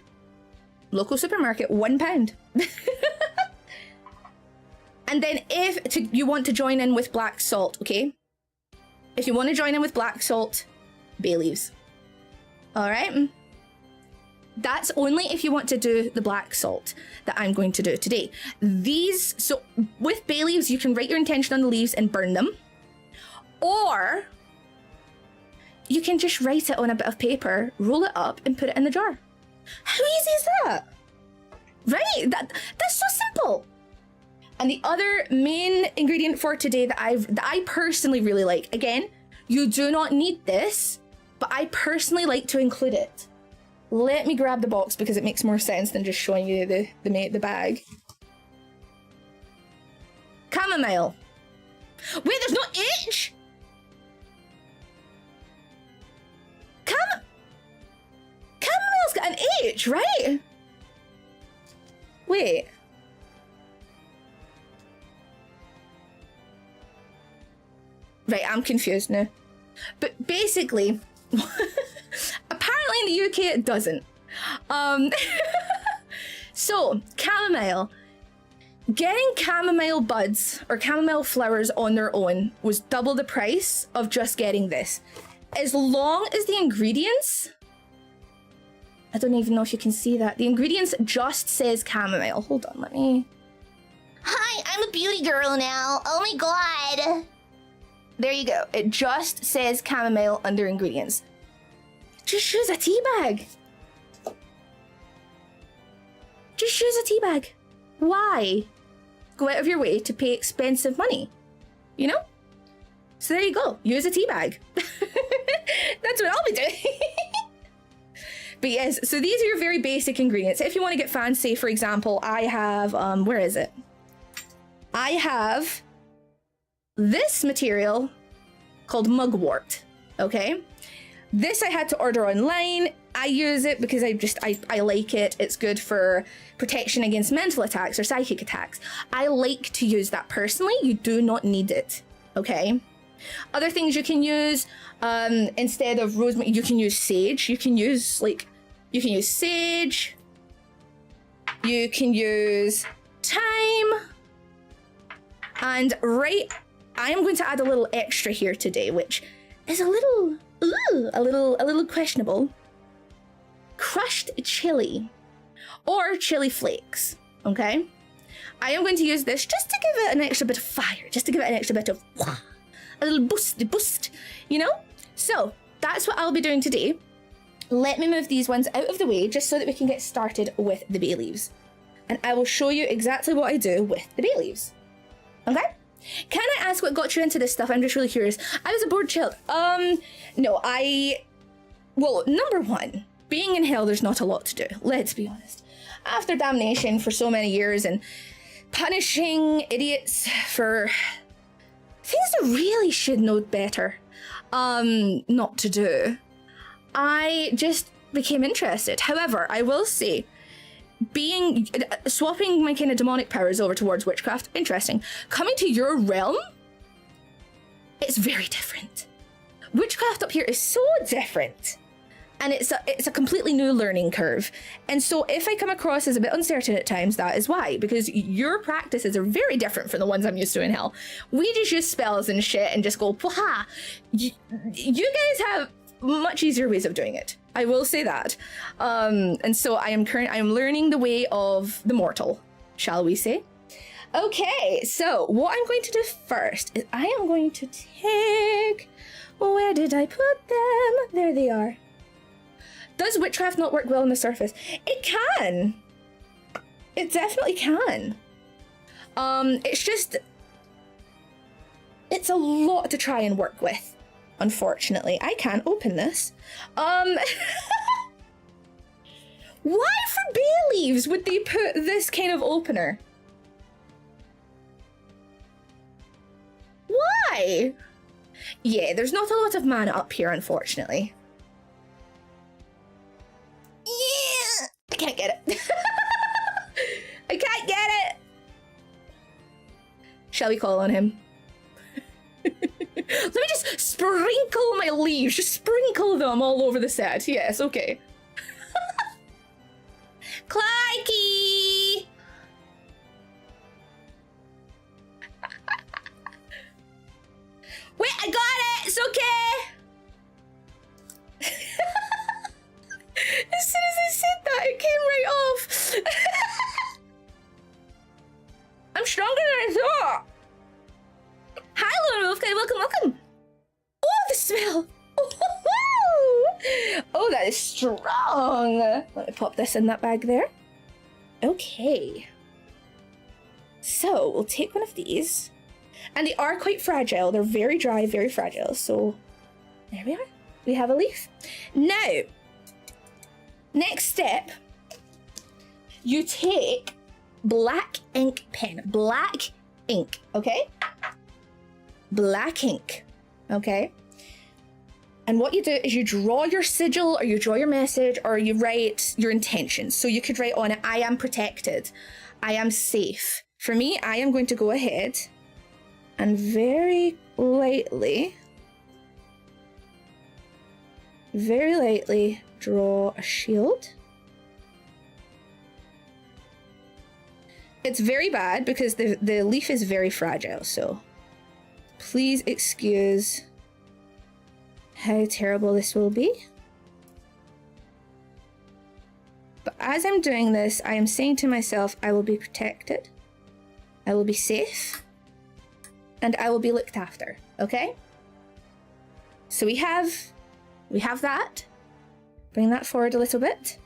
S1: local supermarket, £1. And then if you want to join in with black salt, okay? If you want to join in with black salt, bay leaves. All right? That's only if you want to do the black salt that I'm going to do today. So with bay leaves, you can write your intention on the leaves and burn them. Or you can just write it on a bit of paper, roll it up, and put it in the jar. How easy is that? Right? That's so simple. And the other main ingredient for today that I personally really like, again, you do not need this, but I personally like to include it. Let me grab the box because it makes more sense than just showing you the bag. Chamomile. Wait, there's no H? Chamomile got an H, right? Wait. Right, I'm confused now. But basically, apparently in the UK, it doesn't. So, chamomile. Getting chamomile buds or chamomile flowers on their own was double the price of just getting this. As long as the ingredients... I don't even know if you can see that. The ingredients just says chamomile. Hold on, let me...
S2: Hi, I'm a beauty girl now. Oh my god.
S1: There you go. It just says chamomile under ingredients. Just use a tea bag. Just use a tea bag. Why go out of your way to pay expensive money? You know? So there you go. Use a tea bag. That's what I'll be doing. But yes, so these are your very basic ingredients. If you want to get fancy, for example, I have, where is it? I have this material called mugwort, okay? This I had to order online. I use it because I like it. It's good for protection against mental attacks or psychic attacks. I like to use that personally. You do not need it, okay? Other things you can use, instead of rosemary, you can use sage. You can use sage. You can use thyme. And I am going to add a little extra here today, which is a little questionable. Crushed chili or chili flakes, okay? I am going to use this just to give it an extra bit of fire, just to give it an extra bit of a little boost, you know? So that's what I'll be doing today. Let me move these ones out of the way just so that we can get started with the bay leaves. And I will show you exactly what I do with the bay leaves. Okay? Can I ask what got you into this stuff? I'm just really curious. I was a bored child. No, well, number one, being in hell, there's not a lot to do. Let's be honest. After damnation for so many years and punishing idiots for things that really should know better, not to do, I just became interested. However, I will say, swapping my kind of demonic powers over towards witchcraft, interesting. Coming to your realm, it's very different. Witchcraft up here is so different, and it's a completely new learning curve. And so if I come across as a bit uncertain at times, that is why, because your practices are very different from the ones I'm used to in hell. We just use spells and shit and just go, Pwaha! You guys have much easier ways of doing it. I will say that. And so I am learning the way of the mortal, shall we say. Okay, so what I'm going to do first is I am going to take... Where did I put them? There they are. Does witchcraft not work well on the surface? It can. It definitely can. It's just... It's a lot to try and work with. Unfortunately, I can't open this. Why for bay leaves would they put this kind of opener? Why? Yeah, there's not a lot of mana up here, unfortunately. Yeah, I can't get it. I can't get it. Shall we call on him? Let me just sprinkle my leaves. Just sprinkle them all over the set. Yes, okay. Clykey! Wait, I got it! It's okay! As soon as I said that, it came right off. I'm stronger than I thought. Hi, Lord Wolfguy, welcome. Oh, the smell. Oh, that is strong. Let me pop this in that bag there. Okay. So we'll take one of these. And they are quite fragile. They're very dry, very fragile. So there we are. We have a leaf. Now, next step, you take black ink pen. Black ink, okay? Black ink, okay? And what you do is you draw your sigil, or you draw your message, or you write your intentions. So you could write on it, I am protected. I am safe. For me, I am going to go ahead and very lightly very lightly draw a shield. It's very bad because the leaf is very fragile, so please excuse how terrible this will be. But as I'm doing this, I am saying to myself, I will be protected, I will be safe, and I will be looked after, okay? So we have that. Bring that forward a little bit.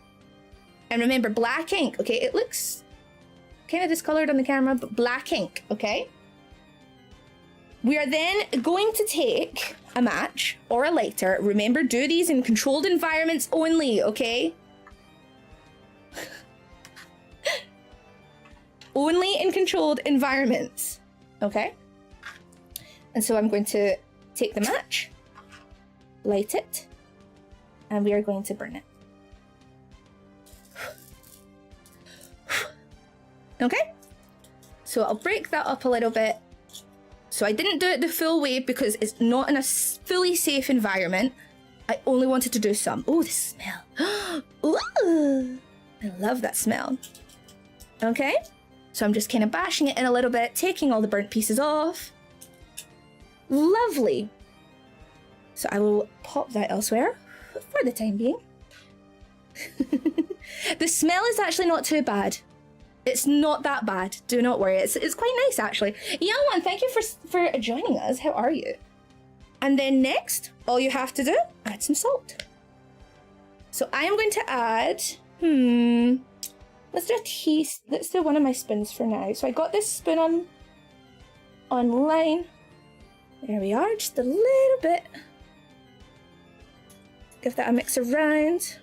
S1: And remember, black ink, okay? It looks kind of discolored on the camera, but black ink, okay? We are then going to take a match or a lighter. Remember, do these in controlled environments only, okay? Only in controlled environments, okay? And so I'm going to take the match, light it, and we are going to burn it. Okay, so I'll break that up a little bit. So I didn't do it the full way because it's not in a fully safe environment. I only wanted to do some. Oh, the smell. Ooh, I love that smell. Okay, so I'm just kind of bashing it in a little bit, taking all the burnt pieces off. Lovely. So I will pop that elsewhere for the time being. The smell is actually not too bad. It's not that bad. Do not worry. It's quite nice, actually. Young one, thank you for joining us. How are you? And then next, all you have to do, add some salt. So I am going to add, let's do a teaspoon. Let's do one of my spoons for now. So I got this spoon online. There we are, just a little bit. Give that a mix around.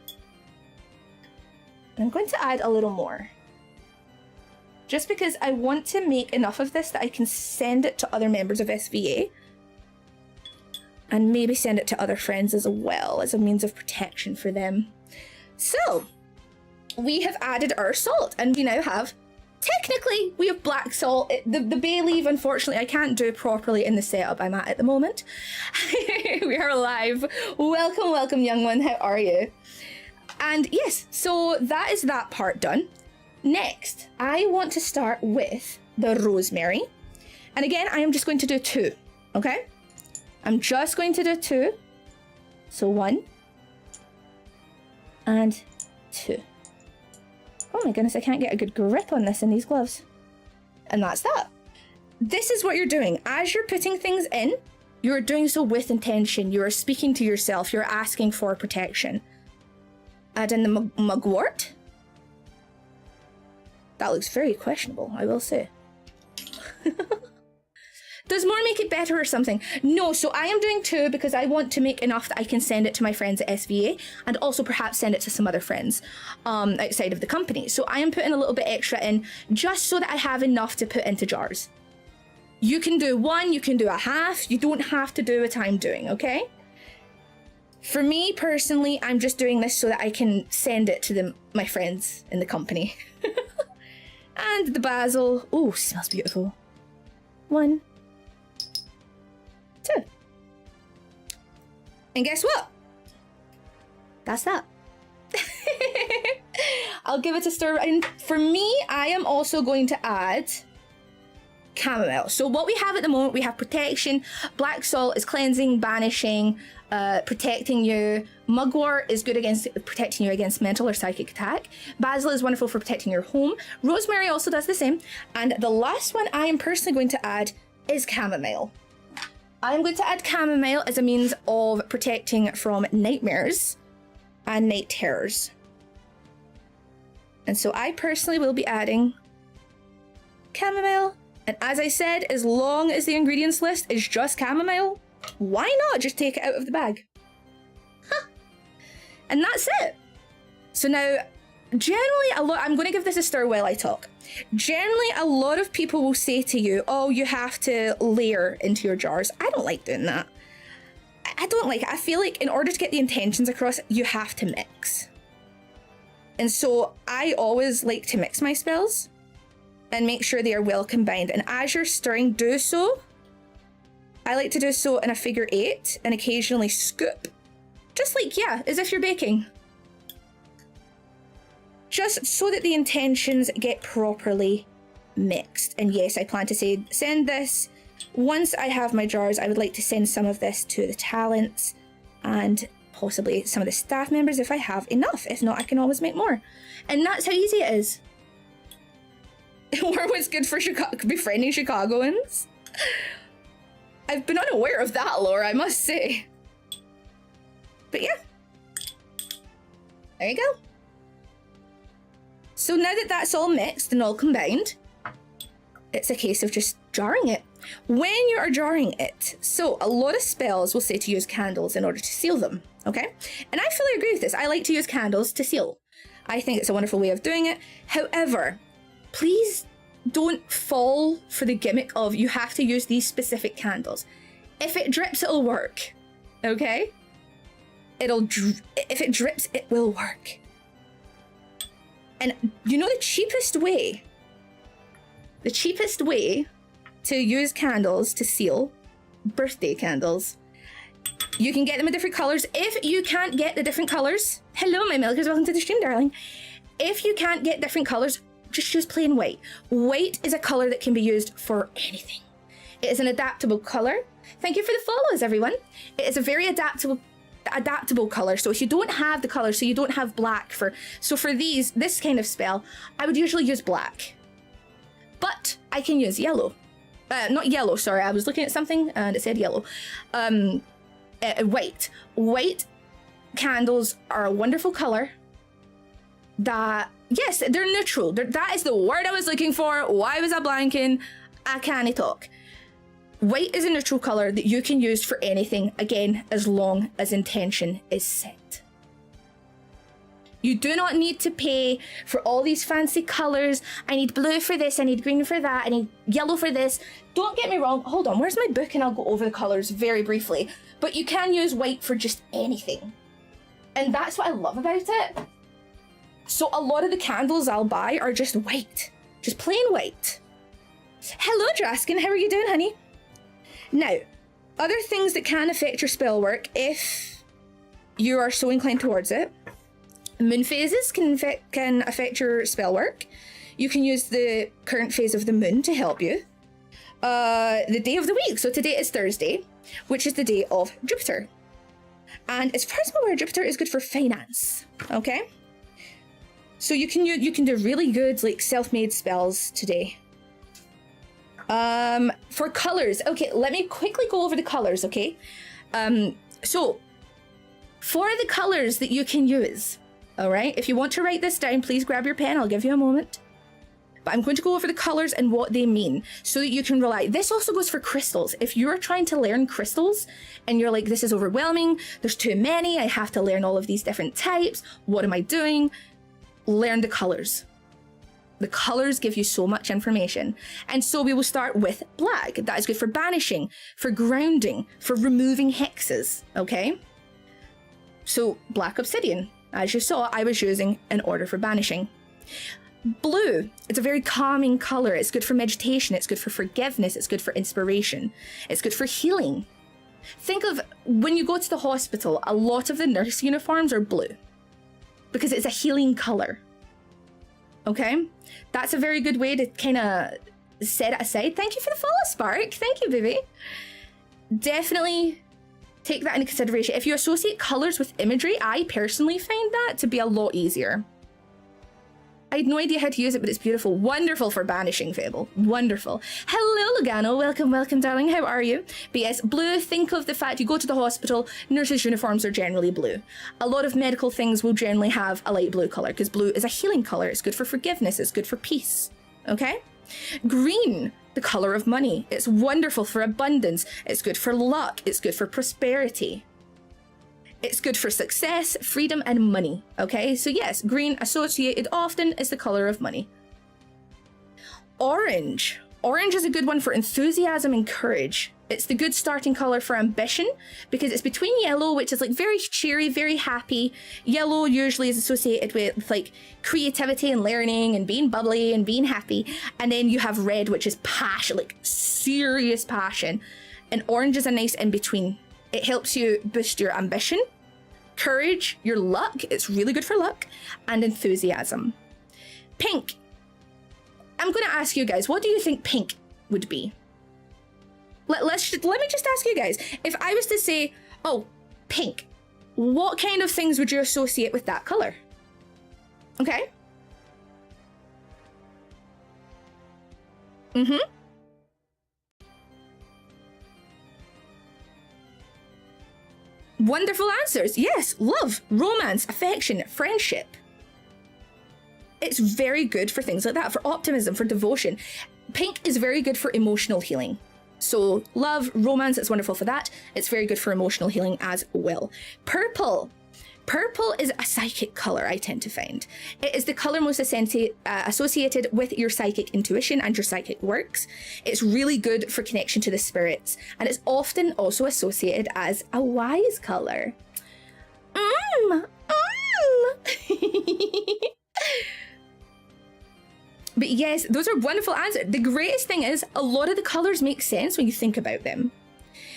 S1: I'm going to add a little more. Just because I want to make enough of this that I can send it to other members of SVA. And maybe send it to other friends as well, as a means of protection for them. So, we have added our salt, and we now have, technically, we have black salt. The bay leaf, unfortunately, I can't do properly in the setup I'm at the moment. We are live. Welcome, welcome, young one. How are you? And yes, so that is that part done. Next, I want to start with the rosemary. And again, I am just going to do 2, okay? I'm just going to do 2. So 1 and 2. Oh my goodness, I can't get a good grip on this in these gloves. And that's that. This is what you're doing. As you're putting things in, you're doing so with intention. You're speaking to yourself. You're asking for protection. Add in the mugwort. That looks very questionable, I will say. Does more make it better or something? No, so I am doing 2 because I want to make enough that I can send it to my friends at SVA and also perhaps send it to some other friends outside of the company. So I am putting a little bit extra in just so that I have enough to put into jars. You can do 1, you can do a half. You don't have to do what I'm doing, okay? For me personally, I'm just doing this so that I can send it to my friends in the company. And the basil. Oh, smells beautiful. 1, 2. And guess what? That's that. I'll give it a stir. And for me, I am also going to add chamomile. So what we have at the moment, we have protection. Black salt is cleansing, banishing, protecting you. Mugwort is good against protecting you against mental or psychic attack. Basil is wonderful for protecting your home. Rosemary also does the same. And the last one I am personally going to add is chamomile. I'm going to add chamomile as a means of protecting from nightmares and night terrors. And so I personally will be adding chamomile. And as I said, as long as the ingredients list is just chamomile, why not just take it out of the bag? Huh. And that's it. So now, generally I'm going to give this a stir while I talk. Generally, a lot of people will say to you, oh, you have to layer into your jars. I don't like doing that. I don't like it. I feel like in order to get the intentions across, you have to mix. And so I always like to mix my spells and make sure they are well combined. And as you're stirring, do so. I like to do so in a figure 8 and occasionally scoop Just like, yeah, as if you're baking. Just so that the intentions get properly mixed. And yes, I plan to send this. Once I have my jars, I would like to send some of this to the talents and possibly some of the staff members if I have enough. If not, I can always make more. And that's how easy it is. Wormwood's good for befriending Chicagoans. I've been unaware of that lore, I must say. But yeah. There you go. So now that that's all mixed and all combined, it's a case of just jarring it. When you are jarring it, so a lot of spells will say to use candles in order to seal them, okay? And I fully agree with this. I like to use candles to seal. I think it's a wonderful way of doing it. However, please don't fall for the gimmick of you have to use these specific candles. If it drips, it'll work, okay? If it drips, it will work. And you know the cheapest way to use candles to seal? Birthday candles. You can get them in different colors. If you can't get the different colors, hello my milkers, welcome to the stream, darling. If you can't get different colors, just use plain white. White is a color that can be used for anything. It is an adaptable color. Thank you for the follows, everyone. It is a very adaptable color. So if you don't have the color, so you don't have black for this kind of spell, I would usually use black. But I can use yellow. Not yellow, sorry, I was looking at something and it said yellow. White. White candles are a wonderful color that, yes, they're neutral. That is the word I was looking for. Why was I blanking? I can't talk. White is a neutral color that you can use for anything, again, as long as intention is set. You do not need to pay for all these fancy colors. I need blue for this, I need green for that, I need yellow for this. Don't get me wrong, hold on, where's my book? And I'll go over the colors very briefly. But you can use white for just anything. And that's what I love about it. So a lot of the candles I'll buy are just white, just plain white. Hello, Draskin, how are you doing, honey? Now, other things that can affect your spell work if you are so inclined towards it. Moon phases can affect your spell work. You can use the current phase of the moon to help you. The day of the week. So today is Thursday, which is the day of Jupiter. And as far as I'm aware, Jupiter is good for finance. Okay? So you can do really good like self-made spells today. For colors, okay, let me quickly go over the colors, okay? So for the colors that you can use, all right, if you want to write this down, please grab your pen, I'll give you a moment. But I'm going to go over the colors and what they mean so that you can rely. This also goes for crystals. If you're trying to learn crystals and you're like, this is overwhelming, there's too many, I have to learn all of these different types, what am I doing? Learn the colors. The colors give you so much information. And so we will start with black. That is good for banishing, for grounding, for removing hexes, okay? So black obsidian, as you saw, I was using in order for banishing. Blue, it's a very calming color. It's good for meditation, it's good for forgiveness, it's good for inspiration, it's good for healing. Think of when you go to the hospital, a lot of the nurse uniforms are blue because it's a healing color. Okay, that's a very good way to kind of set it aside. Thank you for the follow, Spark. Thank you, baby. Definitely take that into consideration. If you associate colors with imagery, I personally find that to be a lot easier. I had no idea how to use it, but it's beautiful. Wonderful for banishing, Fable. Wonderful. Hello, Lugano. Welcome, welcome, darling. How are you? But yes, blue, think of the fact you go to the hospital, nurses' uniforms are generally blue. A lot of medical things will generally have a light blue color because blue is a healing color. It's good for forgiveness. It's good for peace. Okay? Green, the color of money. It's wonderful for abundance. It's good for luck. It's good for prosperity. It's good for success, freedom, and money, okay? So yes, green associated often is the color of money. Orange. Orange is a good one for enthusiasm and courage. It's the good starting color for ambition because it's between yellow, which is like very cheery, very happy. Yellow usually is associated with like creativity and learning and being bubbly and being happy. And then you have red, which is passion, like serious passion. And orange is a nice in between. It helps you boost your ambition, courage, your luck, it's really good for luck, and enthusiasm. Pink. I'm going to ask you guys, what do you think pink would be? Let me just ask you guys, if I was to say, oh, pink, what kind of things would you associate with that color? Okay. Wonderful answers. Yes, love, romance, affection, friendship. It's very good for things like that, for optimism, for devotion. Pink is very good for emotional healing. So love, romance, it's wonderful for that. It's very good for emotional healing as well. Purple. Purple is a psychic color, I tend to find. It is the color most associated with your psychic intuition and your psychic works. It's really good for connection to the spirits, and it's often also associated as a wise color. But yes, those are wonderful answers. The greatest thing is, a lot of the colors make sense when you think about them.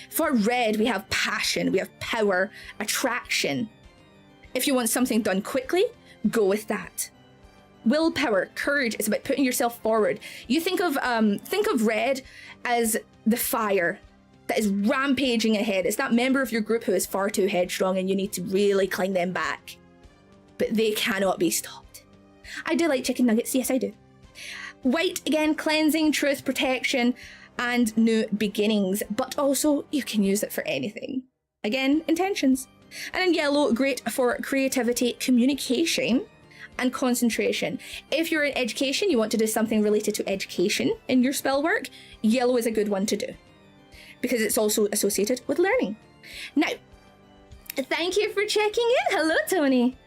S1: For red, we have passion, we have power, attraction. If you want something done quickly, go with that. Willpower, courage is about putting yourself forward. You think of red as the fire that is rampaging ahead. It's that member of your group who is far too headstrong and you need to really cling them back. But they cannot be stopped. I do like chicken nuggets, yes I do. White, again, cleansing, truth, protection, and new beginnings, but also you can use it for anything. Again, intentions. And in yellow, great for creativity, communication, and concentration. If you're in education, you want to do something related to education in your spell work, yellow is a good one to do, because it's also associated with learning. Now, thank you for checking in. Hello, Tony.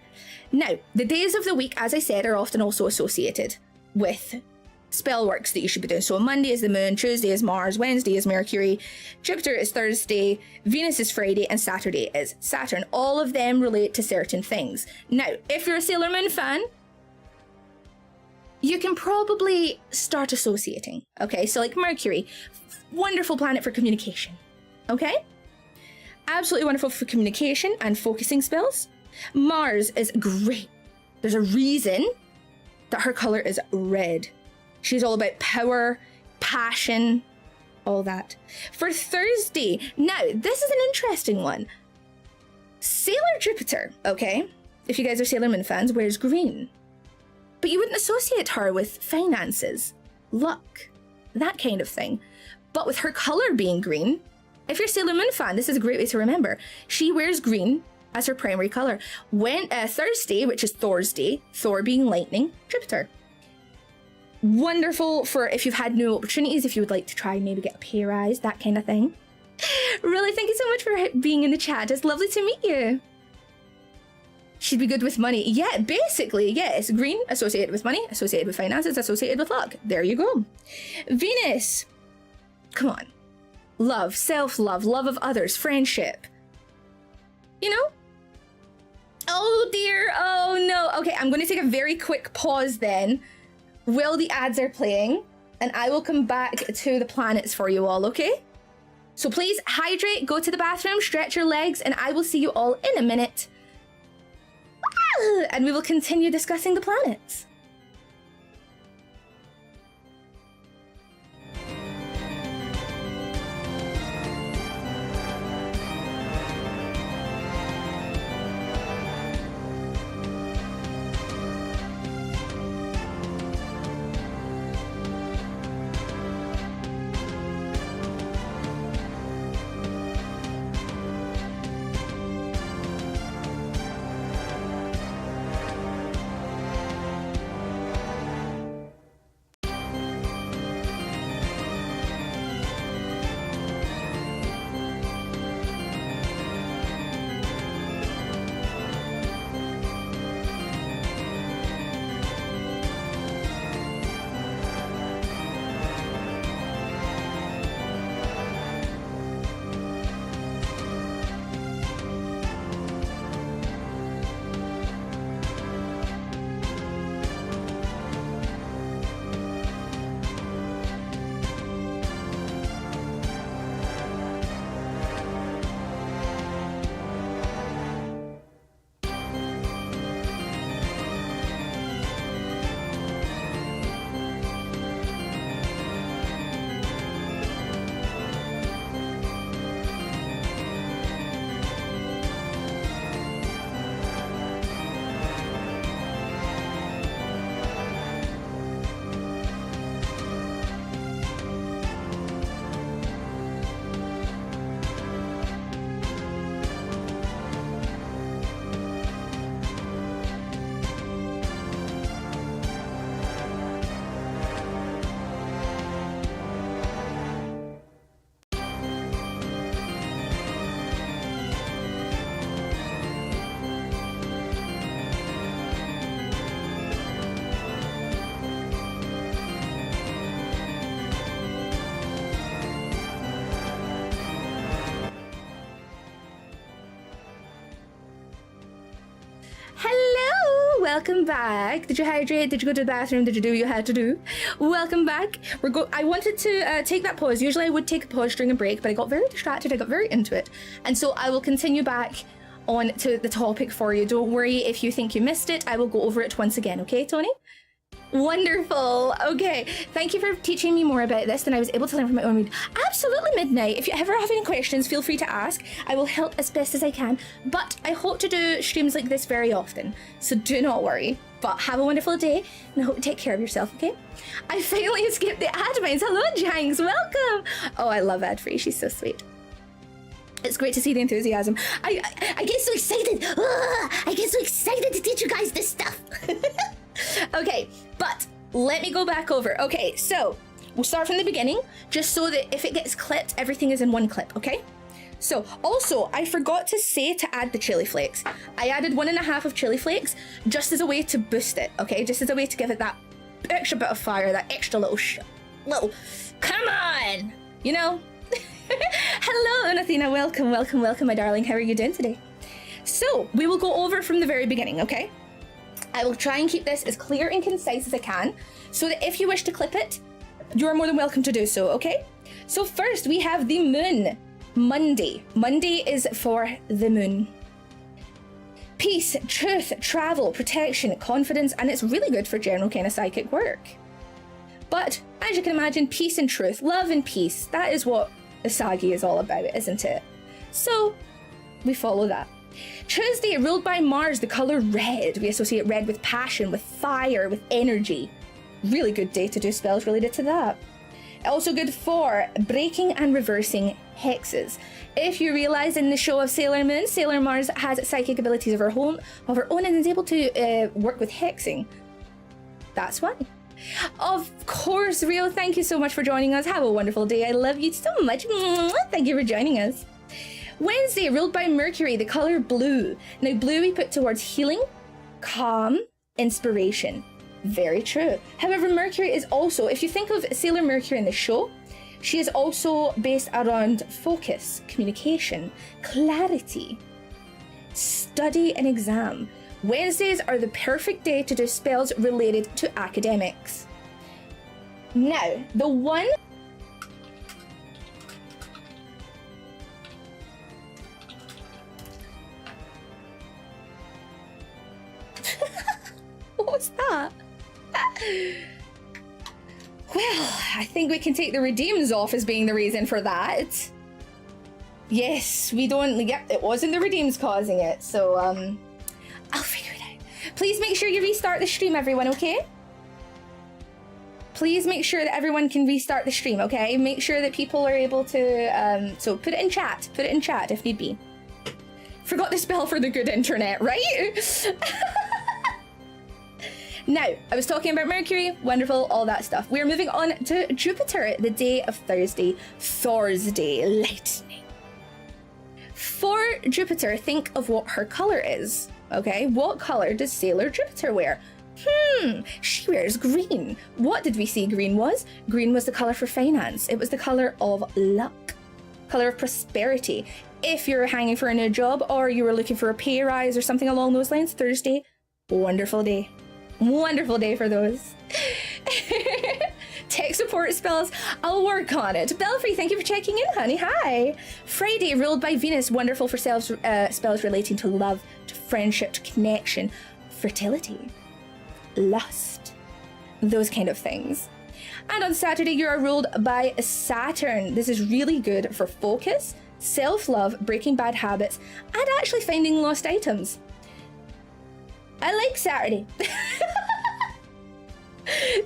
S1: Now, the days of the week, as I said, are often also associated with spell works that you should be doing. So Monday is the moon, Tuesday is Mars, Wednesday is Mercury, Jupiter is Thursday, Venus is Friday, and Saturday is Saturn. All of them relate to certain things. Now, if you're a Sailor Moon fan, you can probably start associating. Okay, so like Mercury, wonderful planet for communication. Okay? Absolutely wonderful for communication and focusing spells. Mars is great. There's a reason that her color is red. She's all about power, passion, all that. For Thursday, now, this is an interesting one. Sailor Jupiter, okay? If you guys are Sailor Moon fans, wears green. But you wouldn't associate her with finances, luck, that kind of thing. But with her color being green, if you're a Sailor Moon fan, this is a great way to remember. She wears green as her primary color. When Thursday, which is Thor's day, Thor being lightning, Jupiter. Wonderful for if you've had new opportunities, if you would like to try and maybe get a pay rise, that kind of thing. Really, thank you so much for being in the chat. It's lovely to meet you. She'd be good with money. Yeah, basically, yes. Green, associated with money, associated with finances, associated with luck. There you go. Venus. Come on. Love, self-love, love of others, friendship. You know? Oh dear, oh no. Okay, I'm going to take a very quick pause then. While the ads are playing, and I will come back to the planets for you all, okay? So please hydrate, go to the bathroom, stretch your legs, and I will see you all in a minute. And we will continue discussing the planets. welcome back. Did you hydrate? Did you go to the bathroom? Did you do what you had to do? Welcome back. I wanted to take that pause. Usually I would take a pause during a break, but I got very distracted. I got very into it. And so I will continue back on to the topic for you. Don't worry if you think you missed it. I will go over it once again. Okay, Tony? Wonderful. Okay, thank you for teaching me more about this than I was able to learn from my own read. Absolutely, Midnight. If you ever have any questions, feel free to ask. I will help as best as I can, but I hope to do streams like this very often, so do not worry. But have a wonderful day, and I hope you take care of yourself, okay? I finally escaped the admins. Hello, Jangs. Welcome. Oh, I love Adfree. She's so sweet. It's great to see the enthusiasm. I get so excited. I get so excited to teach you guys this stuff. Okay, but let me go back over. Okay, so we'll start from the beginning, just so that if it gets clipped, everything is in one clip, okay? So, also, I forgot to say to add the chili flakes. I added 1.5 of chili flakes just as a way to boost it, okay? Just as a way to give it that extra bit of fire, that extra little, come on, you know? Hello, Anathina, welcome, my darling. How are you doing today? So, we will go over from the very beginning, okay? I will try and keep this as clear and concise as I can, so that if you wish to clip it, you're more than welcome to do so, okay? So first, we have the moon. Monday. Monday is for the moon. Peace, truth, travel, protection, confidence, and it's really good for general kind of psychic work. But, as you can imagine, peace and truth, love and peace, that is what Asagi is all about, isn't it? So, we follow that. Tuesday, ruled by Mars, the color red. We associate red with passion, with fire, with energy. Really good day to do spells related to that. Also good for breaking and reversing hexes. If you realize in the show of Sailor Moon, Sailor Mars has psychic abilities of her own and is able to work with hexing. That's why. Of course, Rio, thank you so much for joining us. Have a wonderful day. I love you so much. Thank you for joining us. Wednesday, ruled by Mercury, the color blue. Now, blue we put towards healing, calm, inspiration. Very true. However, Mercury is also, if you think of Sailor Mercury in the show, she is also based around focus, communication, clarity, study and exam. Wednesdays are the perfect day to do spells related to academics. Now, the one... What was that? Well, I think we can take the redeems off as being the reason for that. Yes, we don't... Yep, it wasn't the redeems causing it, so, I'll figure it out. Please make sure you restart the stream, everyone, okay? Please make sure that everyone can restart the stream, okay? Make sure that people are able to, so put it in chat. Put it in chat if need be. Forgot the spell for the good internet, right? Now, I was talking about Mercury, wonderful, all that stuff. We're moving on to Jupiter, the day of Thursday, lightning. For Jupiter, think of what her color is, okay? What color does Sailor Jupiter wear? She wears green. What did we see green was? Green was the color for finance. It was the color of luck, color of prosperity. If you're hanging for a new job or you were looking for a pay rise or something along those lines, Thursday, wonderful day. Wonderful day for those. Tech support spells, I'll work on it. Belfry, thank you for checking in, honey. Hi. Friday, ruled by Venus, wonderful for spells relating to love, to friendship, to connection, fertility, lust, those kind of things. And on Saturday, you are ruled by Saturn. This is really good for focus, self-love, breaking bad habits, and actually finding lost items. I like Saturday.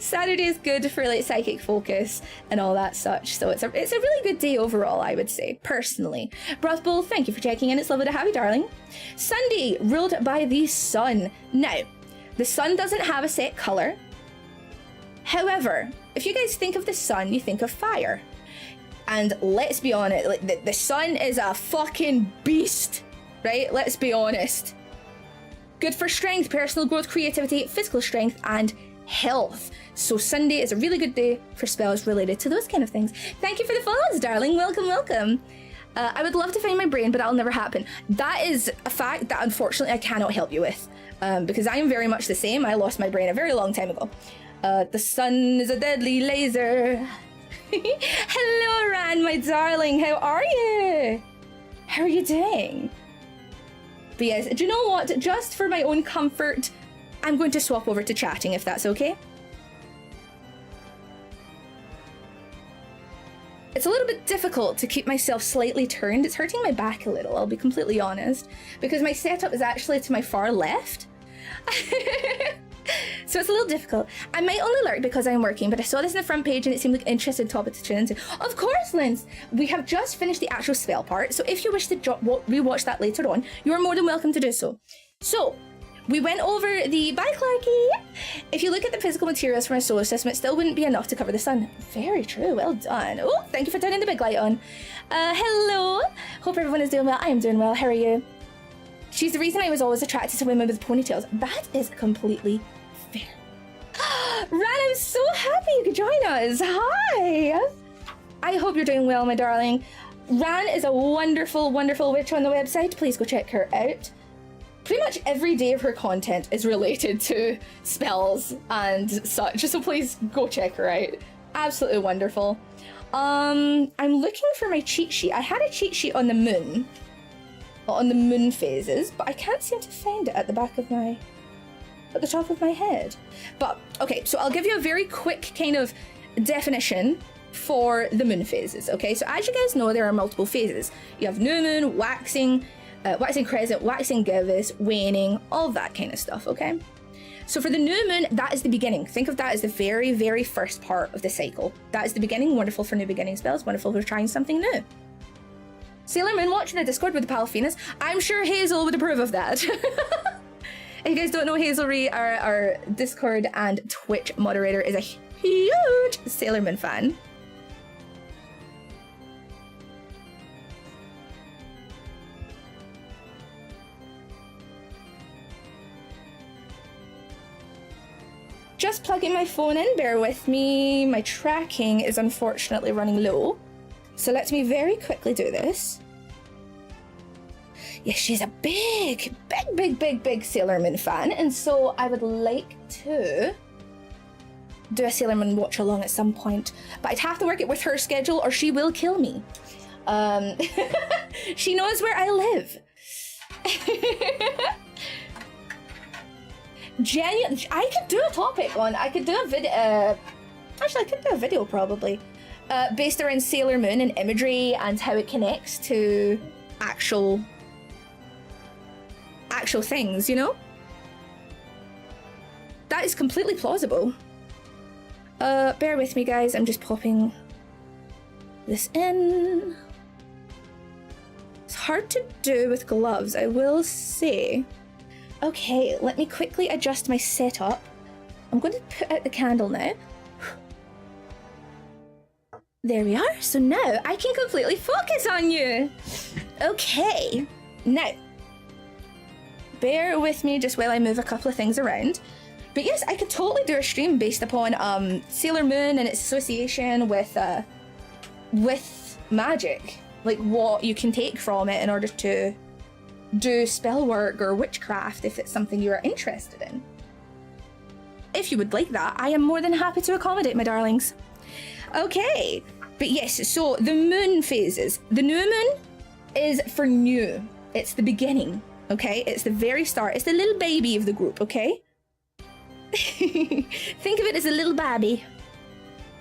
S1: Saturday is good for like psychic focus and all that such. So it's a really good day overall, I would say, personally. Brothbull, thank you for checking in. It's lovely to have you, darling. Sunday, ruled by the sun. Now, the sun doesn't have a set color. However, if you guys think of the sun, you think of fire. And let's be honest, like the sun is a fucking beast, right? Let's be honest. Good for strength, personal growth, creativity, physical strength, and health. So Sunday is a really good day for spells related to those kind of things. Thank you for the follows, darling. Welcome, welcome. I would love to find my brain, but that'll never happen. That is a fact that unfortunately I cannot help you with. because I am very much the same. I lost my brain a very long time ago. The sun is a deadly laser. Hello, Ran, my darling. How are you? How are you doing? But yes, do you know what? Just for my own comfort, I'm going to swap over to chatting, if that's okay. It's a little bit difficult to keep myself slightly turned. It's hurting my back a little, I'll be completely honest, because my setup is actually to my far left. So it's a little difficult. I might only lurk because I'm working, but I saw this in the front page and it seemed like an interesting topic to tune into. Of course, Linz! We have just finished the actual spell part, so if you wish to rewatch that later on, you are more than welcome to do so. So, we went over the... Bye, Clarky! If you look at the physical materials from our solar system, it still wouldn't be enough to cover the sun. Very true, well done. Oh, thank you for turning the big light on. Hello! Hope everyone is doing well. I am doing well, how are you? She's the reason I was always attracted to women with ponytails. That is completely fair. Ran, I'm so happy you could join us. Hi! I hope you're doing well, my darling. Ran is a wonderful, wonderful witch on the website. Please go check her out. Pretty much every day of her content is related to spells and such, so please go check her out. Absolutely wonderful. I'm looking for my cheat sheet. I had a cheat sheet on the moon phases, but I can't seem to find it at the top of my head. But okay, so I'll give you a very quick kind of definition for the moon phases. Okay, so as you guys know, there are multiple phases. You have new moon, waxing crescent, waxing gibbous, waning, all that kind of stuff. Okay, so for the new moon, that is the beginning. Think of that as the very, very first part of the cycle. That is the beginning. Wonderful for new beginning spells, wonderful for trying something new. Sailor Moon watching the Discord with the Malfinas. I'm sure Hazel would approve of that. If you guys don't know, Hazel Ree, our Discord and Twitch moderator, is a huge Sailor Moon fan. Just plugging my phone in, bear with me. My tracking is unfortunately running low. So let me very quickly do this. Yes, she's a big Sailor Moon fan, and so I would like to do a Sailor Moon watch along at some point, but I'd have to work it with her schedule or she will kill me. She knows where I live. I could do a topic on, I could do a video, actually I could do a video probably, based around Sailor Moon and imagery and how it connects to actual things, you know? That is completely plausible. Bear with me, guys, I'm just popping this in. It's hard to do with gloves, I will say. Okay, let me quickly adjust my setup. I'm going to put out the candle now. There we are. So now I can completely focus on you. Okay, now, bear with me just while I move a couple of things around. But yes, I could totally do a stream based upon Sailor Moon and its association with magic. Like what you can take from it in order to do spell work or witchcraft if it's something you are interested in. If you would like that, I am more than happy to accommodate, my darlings. Okay, but yes, so the moon phases. The new moon is for new. It's the beginning, okay? It's the very start. It's the little baby of the group, okay? Think of it as a little baby.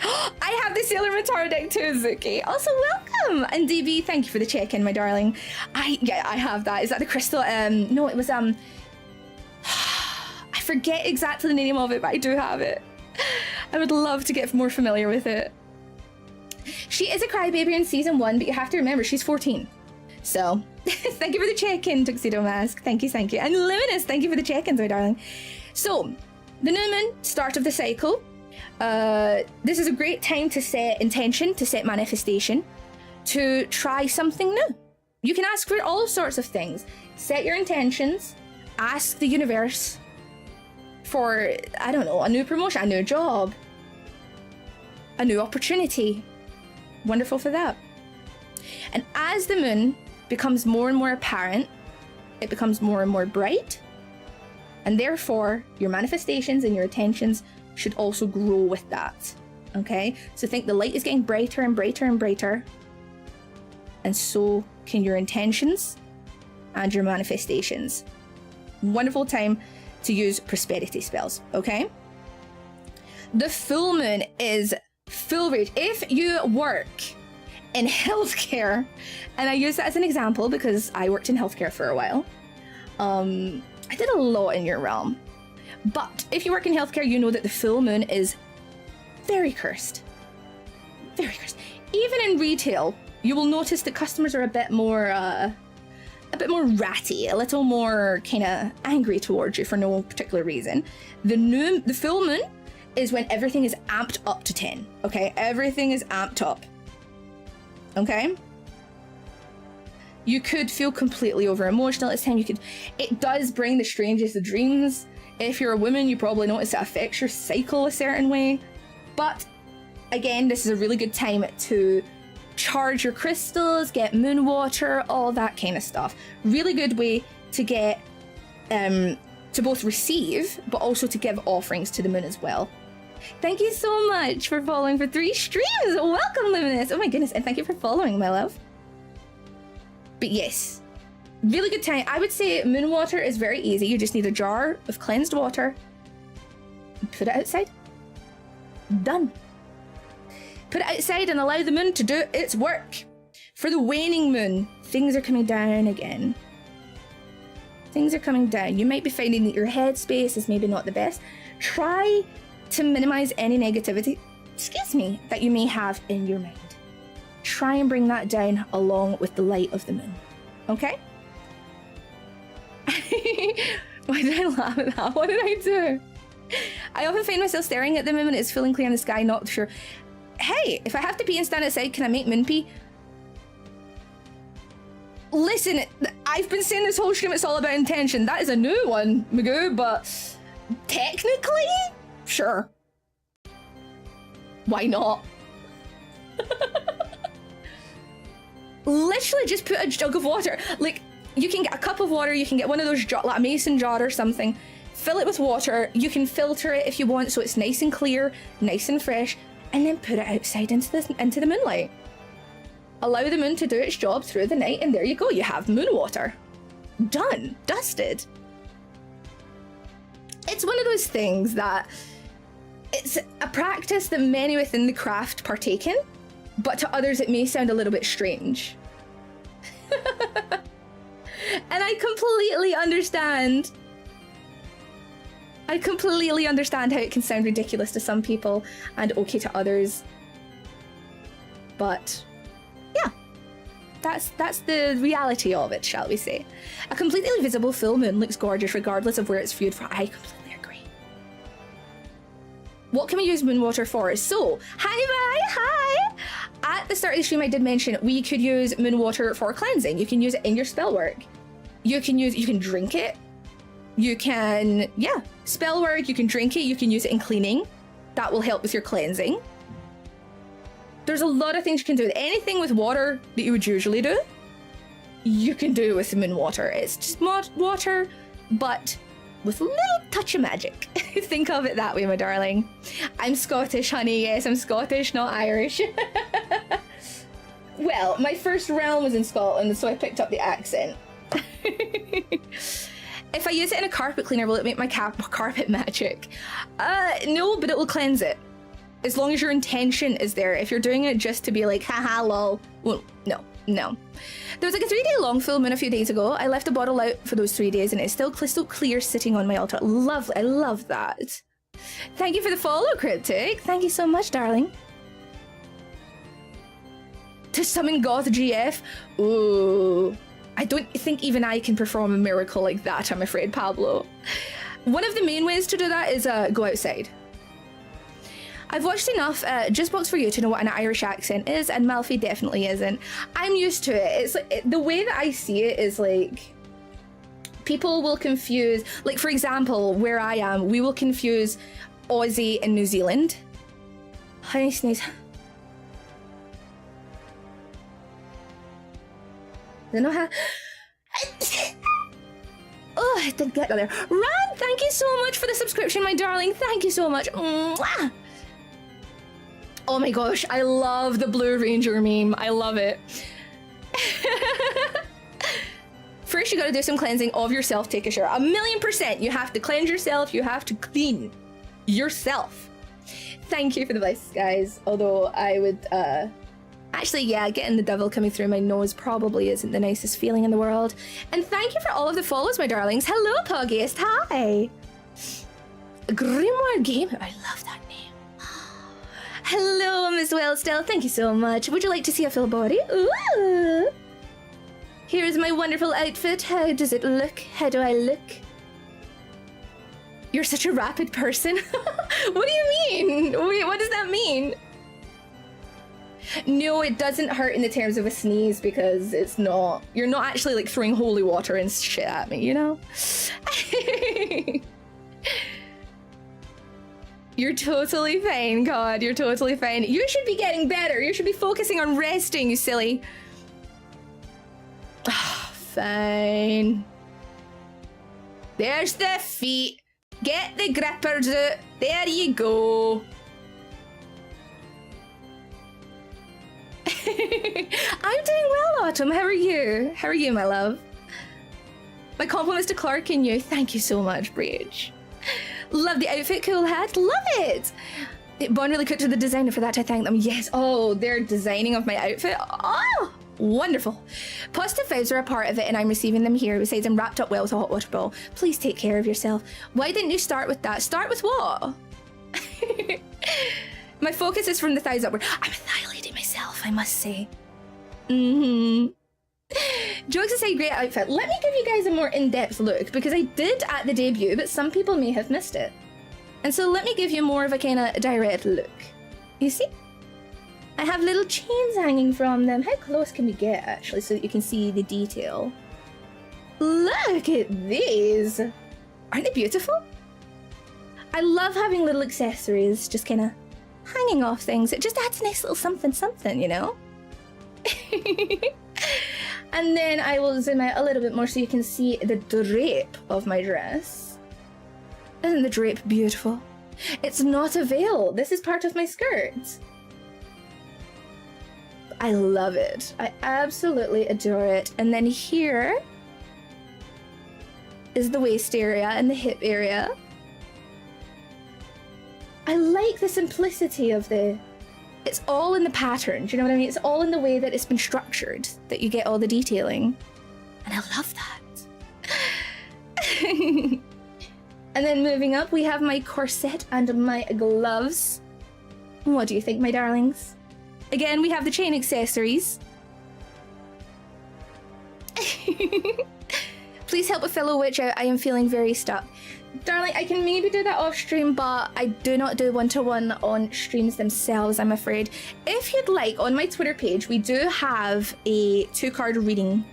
S1: I have the Sailor Moon Tarot deck too, Zuki. Also, welcome! And DB, thank you for the check-in, my darling. I have that. Is that the crystal? No, it was, I forget exactly the name of it, but I do have it. I would love to get more familiar with it. She is a crybaby in season 1, but you have to remember, she's 14. So, thank you for the check-in, Tuxedo Mask. Thank you, thank you. And Luminous, thank you for the check-ins, my darling. So, the new moon, start of the cycle. This is a great time to set intention, to set manifestation, to try something new. You can ask for all sorts of things. Set your intentions, ask the universe for, I don't know, a new promotion, a new job, a new opportunity. Wonderful for that. And as the moon becomes more and more apparent, it becomes more and more bright, And therefore, your manifestations and your intentions should also grow with that. Okay? So think the light is getting brighter and brighter and brighter. And so can your intentions and your manifestations. Wonderful time to use prosperity spells, okay? The full moon is full rage. If you work in healthcare, and I use that as an example because I worked in healthcare for a while. I did a lot in your realm. But if you work in healthcare, you know that the full moon is very cursed. Very cursed. Even in retail, you will notice that customers are a bit more ratty, a little more kind of angry towards you for no particular reason. The full moon is when everything is amped up to 10, okay? Everything is amped up, okay? You could feel completely over emotional at this time. It does bring the strangest of dreams. If you're a woman, you probably notice it affects your cycle a certain way. But again, this is a really good time to charge your crystals, get moon water, all that kind of stuff. Really good way to get, to both receive, but also to give offerings to the moon as well. Thank you so much for following for 3 streams. Welcome, Luminous. Oh my goodness, and thank you for following, my love. But yes, really good time. I would say moon water is very easy. You just need a jar of cleansed water. Put it outside. Done. Put it outside and allow the moon to do its work. For the waning moon, things are coming down again. Things are coming down. You might be finding that your headspace is maybe not the best. Try to minimize any negativity, that you may have in your mind. Try and bring that down along with the light of the moon. Okay? Why did I laugh at that? What did I do? I often find myself staring at the moon when it's full and clear in the sky, not sure. Hey, if I have to pee and stand outside, can I make moon pee? Listen, I've been saying this whole stream it's all about intention. That is a new one, Magoo, but technically, sure. Why not? Literally just put a jug of water. Like, you can get a cup of water, you can get one of those, like a mason jar or something, fill it with water, you can filter it if you want so it's nice and clear, nice and fresh, and then put it outside into the moonlight. Allow the moon to do its job through the night, and there you go, you have moon water. Done. Dusted. It's one of those things that it's a practice that many within the craft partake in, but to others it may sound a little bit strange. And I completely understand. I completely understand how it can sound ridiculous to some people and okay to others. But yeah, that's the reality of it, shall we say. A completely visible full moon looks gorgeous regardless of where it's viewed from. I completely agree. What can we use moon water for? So, hi. At the start of the stream I did mention we could use moon water for cleansing. You can use it in your spell work. You can drink it. You can, spell work, you can drink it, you can use it in cleaning. That will help with your cleansing. There's a lot of things you can do. Anything with water that you would usually do, you can do with moon water. It's just water, but with a little touch of magic. Think of it that way, my darling. I'm Scottish, honey. Yes, I'm Scottish, not Irish. Well, my first realm was in Scotland, so I picked up the accent. If I use it in a carpet cleaner, will it make my carpet magic? No, but it will cleanse it. As long as your intention is there. If you're doing it just to be like, haha, lol, well, no. There was like a 3-day long full moon a few days ago. I left a bottle out for those 3 days and it's still crystal clear sitting on my altar. Lovely, I love that. Thank you for the follow, Cryptic. Thank you so much, darling. To summon Goth GF? Ooh. I don't think even I can perform a miracle like that, I'm afraid, Pablo. One of the main ways to do that is go outside. I've watched enough Jizzbox for you to know what an Irish accent is, and Malfi definitely isn't. I'm used to it. It's like, the way that I see it is like, people will confuse, like for example, where I am, we will confuse Aussie and New Zealand. Honey sneeze. I don't know how. I did get there. Ran, thank you so much for the subscription, my darling. Thank you so much. Mwah. Oh my gosh, I love the Blue Ranger meme. I love it. First, you gotta do some cleansing of yourself, take a shower. 1,000,000%. You have to cleanse yourself. You have to clean yourself. Thank you for the blessings, guys. Although I would, actually, yeah, getting the devil coming through my nose probably isn't the nicest feeling in the world. And thank you for all of the follows, my darlings. Hello, Puggiest. Hi. Grimoire Gamer. I love that name. Hello, Miss Wellstell. Thank you so much. Would you like to see a full body? Ooh. Here's my wonderful outfit. How does it look? How do I look? You're such a rapid person. What do you mean? Wait, what does that mean? No, it doesn't hurt in the terms of a sneeze because it's not. You're not actually like throwing holy water and shit at me, you know? You're totally fine, God. You're totally fine. You should be getting better. You should be focusing on resting, you silly. Fine. There's the feet. Get the grippers out. There you go. I'm doing well, Autumn. How are you? How are you, my love? My compliments to Clark and you. Thank you so much, Bridge. Love the outfit, cool hat. Love it. Bon really cooked to the designer for that. I thank them. Yes. Oh, they're designing of my outfit. Oh, wonderful. Positive vibes are a part of it and I'm receiving them here. Besides, I'm wrapped up well with a hot water ball. Please take care of yourself. Why didn't you start with that? Start with what? My focus is from the thighs upward. I'm annihilating myself, I must say. Jokes aside, great outfit. Let me give you guys a more in-depth look because I did at the debut, but some people may have missed it. And so let me give you more of a kind of direct look. You see? I have little chains hanging from them. How close can we get, actually, so that you can see the detail? Look at these! Aren't they beautiful? I love having little accessories just kind of hanging off things. It just adds a nice little something something, you know? And then I will zoom out a little bit more so you can see the drape of my dress. Isn't the drape beautiful? It's not a veil. This is part of my skirt. I love it. I absolutely adore it. And then here is the waist area and the hip area. I like the simplicity of the... It's all in the pattern, do you know what I mean? It's all in the way that it's been structured, that you get all the detailing. And I love that. And then moving up, we have my corset and my gloves. What do you think, my darlings? Again, we have the chain accessories. Please help a fellow witch out. I am feeling very stuck. Darling, I can maybe do that off stream, but I do not do one-to-one on streams themselves, I'm afraid. If you'd like, on my Twitter page, we do have a 2-card reading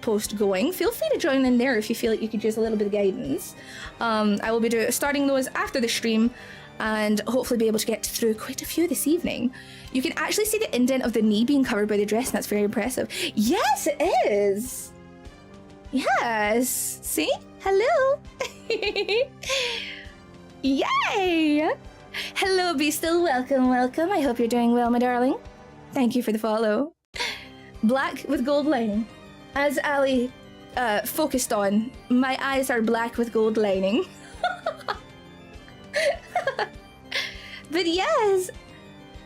S1: post going. Feel free to join in there if you feel like you could use a little bit of guidance. I will be starting those after the stream and hopefully be able to get through quite a few this evening. You can actually see the indent of the knee being covered by the dress, and that's very impressive. Yes, it is! Yes! See? Hello! Yay! Hello, Be Still. Welcome, welcome. I hope you're doing well, my darling. Thank you for the follow. Black with gold lining. As Ali focused on, my eyes are black with gold lining. But yes!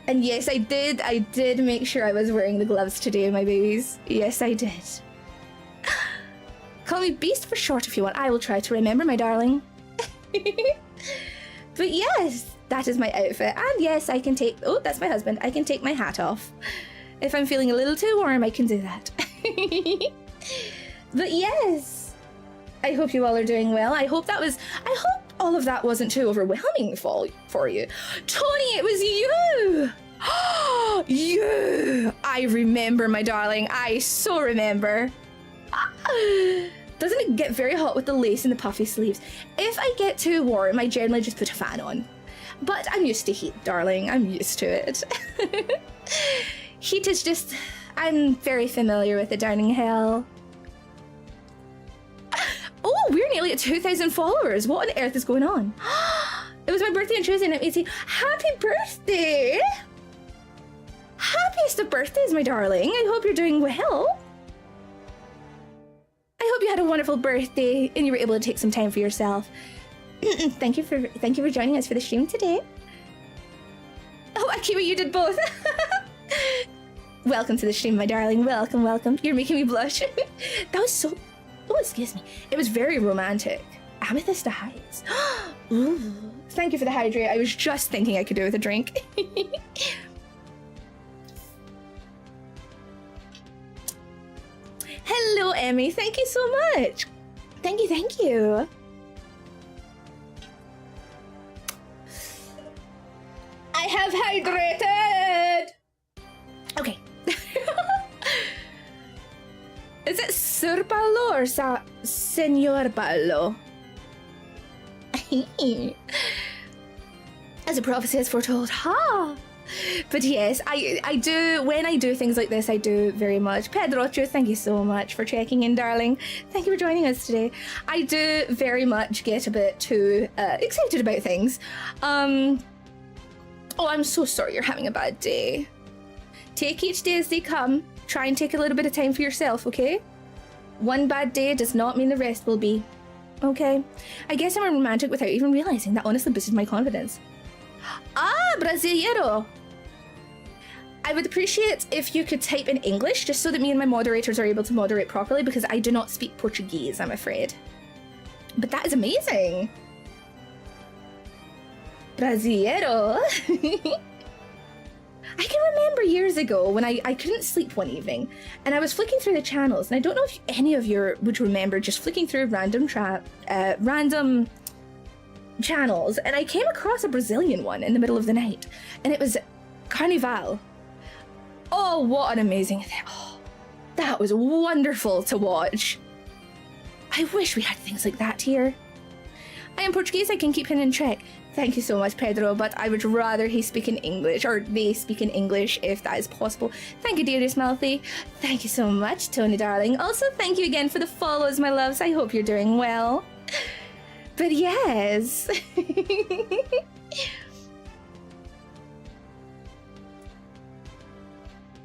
S1: And yes, I did make sure I was wearing the gloves today, my babies. Yes, I did. Call me Beast for short if you want. I will try to remember, my darling. But yes, that is my outfit. And yes, I can take... Oh, that's my husband. I can take my hat off. If I'm feeling a little too warm, I can do that. But yes, I hope you all are doing well. I hope all of that wasn't too overwhelming for you. Tony, it was you! You! I remember, my darling. I so remember. Doesn't it get very hot with the lace and the puffy sleeves? If I get too warm, I generally just put a fan on. But I'm used to heat, darling. I'm used to it. Heat is just... I'm very familiar with it, darling hell. Oh, nearly at 2,000 followers. What on earth is going on? It was my birthday on Tuesday and it made happy birthday! Happiest of birthdays, my darling. I hope you're doing well. I hope you had a wonderful birthday and you were able to take some time for yourself. Thank you for joining us for the stream today. Oh, Akira, you did both. Welcome to the stream, my darling. Welcome, welcome. You're making me blush. That was so... Oh, excuse me. It was very romantic. Amethyst eyes. Ooh. Thank you for the hydrate. I was just thinking I could do with a drink. Hello, Emmy. Thank you so much. Thank you, thank you. I have hydrated. Okay. Is it Sir Paolo or Senor Paolo? As a prophecy has foretold, ha! But yes, I do, when I do things like this, I do very much. Pedrocho, thank you so much for checking in, darling. Thank you for joining us today. I do very much get a bit too excited about things. Oh, I'm so sorry you're having a bad day. Take each day as they come. Try and take a little bit of time for yourself, okay? One bad day does not mean the rest will be. Okay? I guess I'm a romantic without even realizing. That honestly boosted my confidence. Ah, Brasileiro! I would appreciate if you could type in English just so that me and my moderators are able to moderate properly because I do not speak Portuguese, I'm afraid. But that is amazing! Brasileiro! I can remember years ago when I couldn't sleep one evening and I was flicking through the channels, and I don't know if any of you would remember just flicking through random channels, and I came across a Brazilian one in the middle of the night, and it was Carnival. Oh, what an amazing thing. Oh, that was wonderful to watch. I wish we had things like that here. I am Portuguese, I can keep him in check. Thank you so much, Pedro, but I would rather he speak in English, or they speak in English if that is possible. Thank you, dearest Malfi. Thank you so much, Tony darling. Also, thank you again for the follows, my loves. I hope you're doing well. But yes.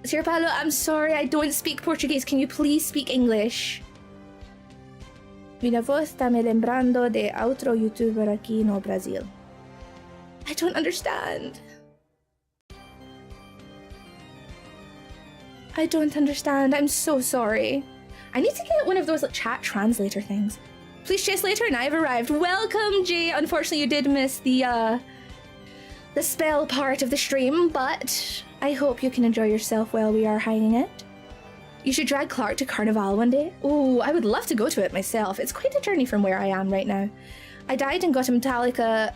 S1: Sir Paulo, I'm sorry, I don't speak Portuguese. Can you please speak English? Minha voz está me lembrando de outro YouTuber aqui no Brasil. I don't understand. I don't understand. I'm so sorry. I need to get one of those like chat translator things. Please chase later and I've arrived. Welcome, Jay. Unfortunately, you did miss the spell part of the stream, but I hope you can enjoy yourself while we are hiding it. You should drag Clark to Carnival one day. Oh, I would love to go to it myself. It's quite a journey from where I am right now. I died and got a Metallica.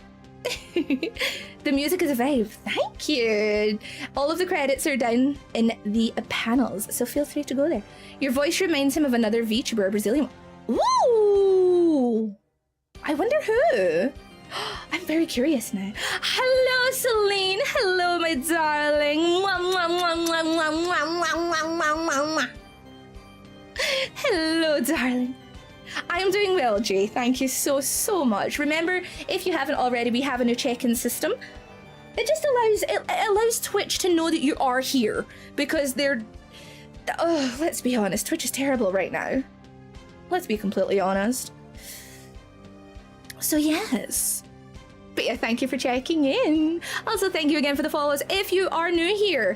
S1: The music is a vibe. Thank you. All of the credits are down in the panels, so feel free to go there. Your voice reminds him of another VTuber, Brazilian. Ooh! I wonder who? I'm very curious now. Hello, Celine. Hello, my darling. Hello, darling. I am doing well, Jay. Thank you so, so much. Remember, if you haven't already, we have a new check-in system. It just allows Twitch to know that you are here, because they're... Oh, let's be honest, Twitch is terrible right now. Let's be completely honest. So yes. But yeah, thank you for checking in. Also, thank you again for the follows. If you are new here,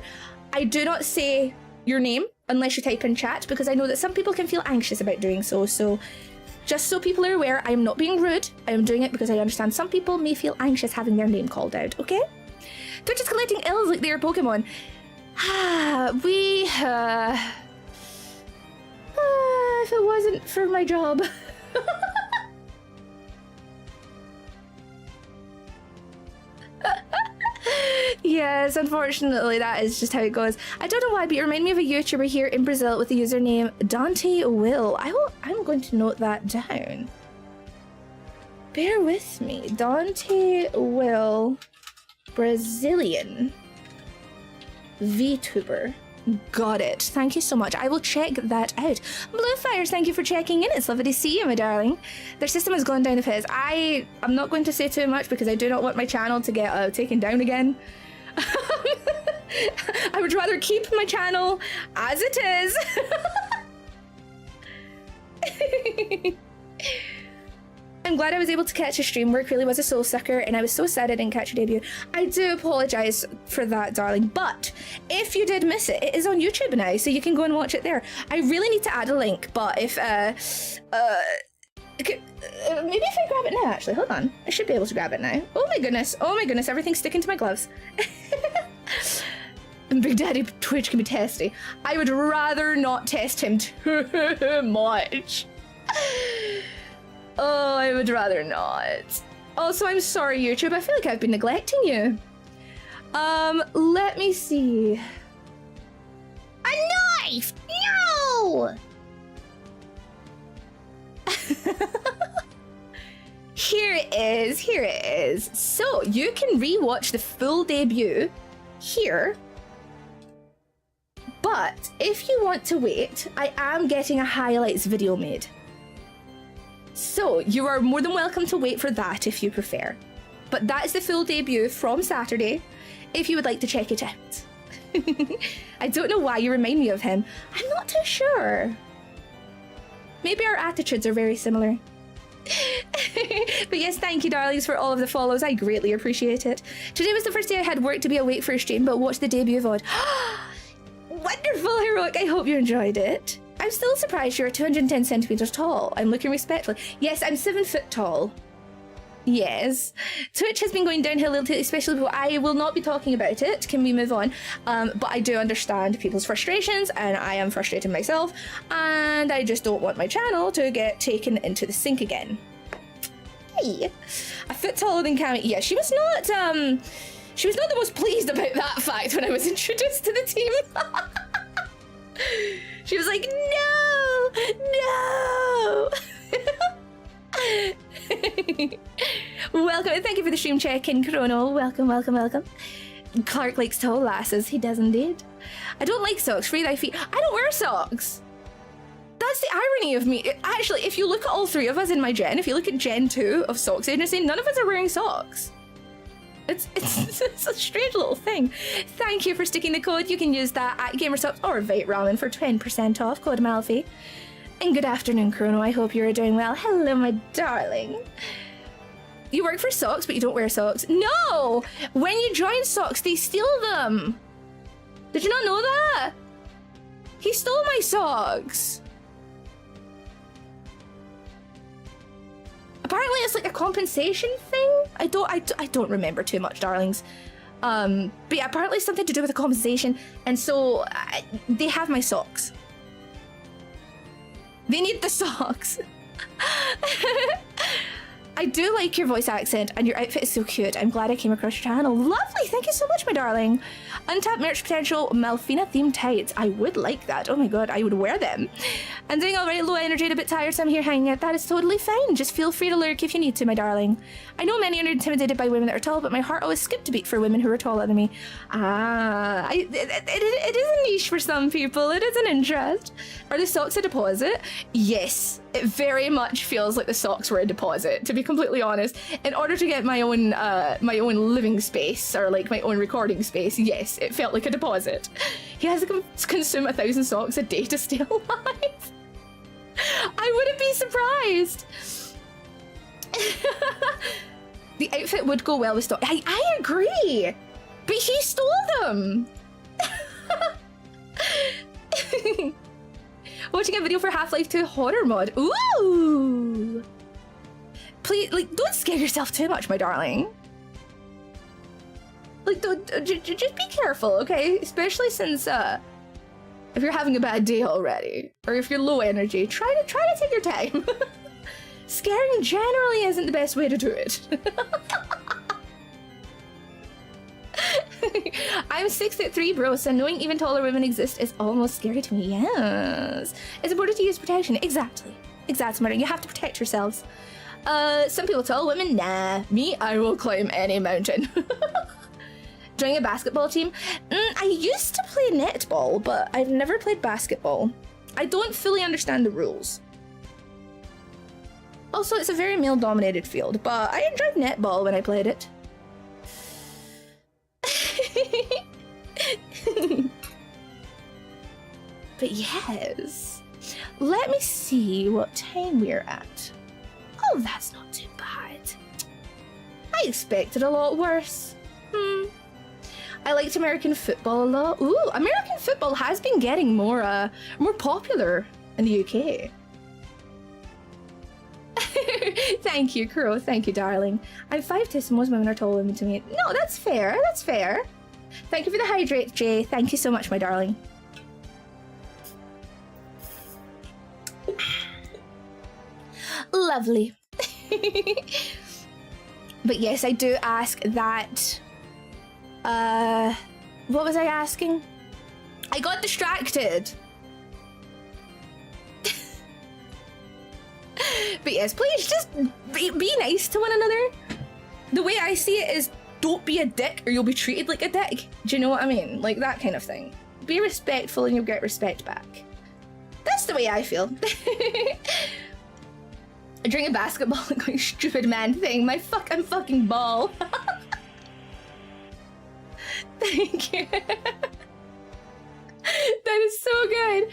S1: I do not say your name unless you type in chat, because I know that some people can feel anxious about doing so. So just so people are aware, I am not being rude. I am doing it because I understand some people may feel anxious having their name called out, okay? Twitch is collecting ills like they are Pokemon. If it wasn't for my job. Yes, unfortunately, that is just how it goes. I don't know why, but you remind me of a YouTuber here in Brazil with the username Dante Will. I'm going to note that down. Bear with me. Dante Will, Brazilian VTuber. Got it. Thank you so much. I will check that out. Blue Fires, thank you for checking in. It's lovely to see you, my darling. Their system has gone down the piss. I'm not going to say too much because I do not want my channel to get taken down again. I would rather keep my channel as it is. I'm glad I was able to catch a stream. Work really was a soul sucker, and I was so sad I didn't catch your debut. I do apologize for that, darling, but if you did miss it, it is on YouTube now, so you can go and watch it there. I really need to add a link, but if, maybe if I grab it now, actually, hold on. I should be able to grab it now. Oh my goodness, everything's sticking to my gloves. And Big Daddy Twitch can be testy. I would rather not test him too much. Oh, I would rather not. Also, I'm sorry, YouTube. I feel like I've been neglecting you. Let me see.
S2: A knife! No!
S1: Here it is. So, you can rewatch the full debut here. But, if you want to wait, I am getting a highlights video made. So, you are more than welcome to wait for that if you prefer. But that is the full debut from Saturday, if you would like to check it out. I don't know why you remind me of him. I'm not too sure. Maybe our attitudes are very similar. But yes, thank you, darlings, for all of the follows. I greatly appreciate it. Today was the first day I had work to be awake for a stream, but watched the debut VOD. Wonderful, Heroic. I hope you enjoyed it. I'm still surprised you're 210 centimeters tall. I'm looking respectfully. Yes, I'm 7 foot tall. Yes. Twitch has been going downhill lately, especially people. I will not be talking about it. Can we move on? But I do understand people's frustrations, and I am frustrated myself, and I just don't want my channel to get taken into the sink again. Hey. A foot taller than Cammy. Yeah, she was not the most pleased about that fact when I was introduced to the team. She was like, no! Welcome, thank you for the stream check-in, Chrono. Welcome. Clark likes tall lasses. He does indeed. I don't like socks. Free thy feet. I don't wear socks. That's the irony of me. Actually, if you look at all three of us in my gen, if you look at Gen 2 of Socks Agency, none of us are wearing socks. It's a strange little thing. Thank you for sticking the code. You can use that at GamerSops or Vite Ramen for 10% off. Code Malfi. And good afternoon, Chrono. I hope you're doing well. Hello, my darling. You work for Socks, but you don't wear socks. No! When you join Socks, they steal them. Did you not know that? He stole my socks. Apparently it's like a compensation thing. I don't remember too much, darlings. But yeah, apparently it's something to do with a compensation, and so they have my socks. They need the socks. I do like your voice accent, and your outfit is so cute. I'm glad I came across your channel. Lovely, thank you so much, my darling. Untapped merch potential, Malfina themed tights. I would like that. Oh my god, I would wear them. I'm doing alright, low energy and a bit tired, so I'm here hanging out. That is totally fine. Just feel free to lurk if you need to, my darling. I know many are intimidated by women that are tall, but my heart always skipped a beat for women who are taller than me. It is a niche for some people. It is an interest. Are the socks a deposit? Yes. It very much feels like the socks were a deposit, to be completely honest. In order to get my own living space, or like my own recording space, yes, it felt like a deposit. He has to consume 1,000 socks a day to stay alive. I wouldn't be surprised. The outfit would go well with stock. I agree, but he stole them. Watching a video for Half-Life 2 horror mod. Ooh! Please, like, don't scare yourself too much, my darling. Like, just be careful, okay? Especially since, if you're having a bad day already, or if you're low energy, try to take your time. Scaring generally isn't the best way to do it. I'm 6'3", bro, so knowing even taller women exist is almost scary to me. Yes. It's important to use protection. Exactly, Murder. You have to protect yourselves. Some people tall women, nah. Me, I will climb any mountain. Joining a basketball team? I used to play netball, but I've never played basketball. I don't fully understand the rules. Also, it's a very male-dominated field, but I enjoyed netball when I played it. But yes, let me see what time we're at. Oh, that's not too bad. I expected a lot worse. I liked American football a lot. Ooh, American football has been getting more popular in the UK. Thank you, Crow. Thank you, darling. I'm 5'2", most women are taller women to me. No, that's fair. That's fair. Thank you for the hydrate, Jay. Thank you so much, my darling. Lovely. But yes, I do ask that. What was I asking? I got distracted. But yes, please just be nice to one another. The way I see it is, don't be a dick or you'll be treated like a dick. Do you know what I mean? Like that kind of thing. Be respectful and you'll get respect back. That's the way I feel. During a basketball going stupid man thing, I'm fucking ball. Thank you. That is so good.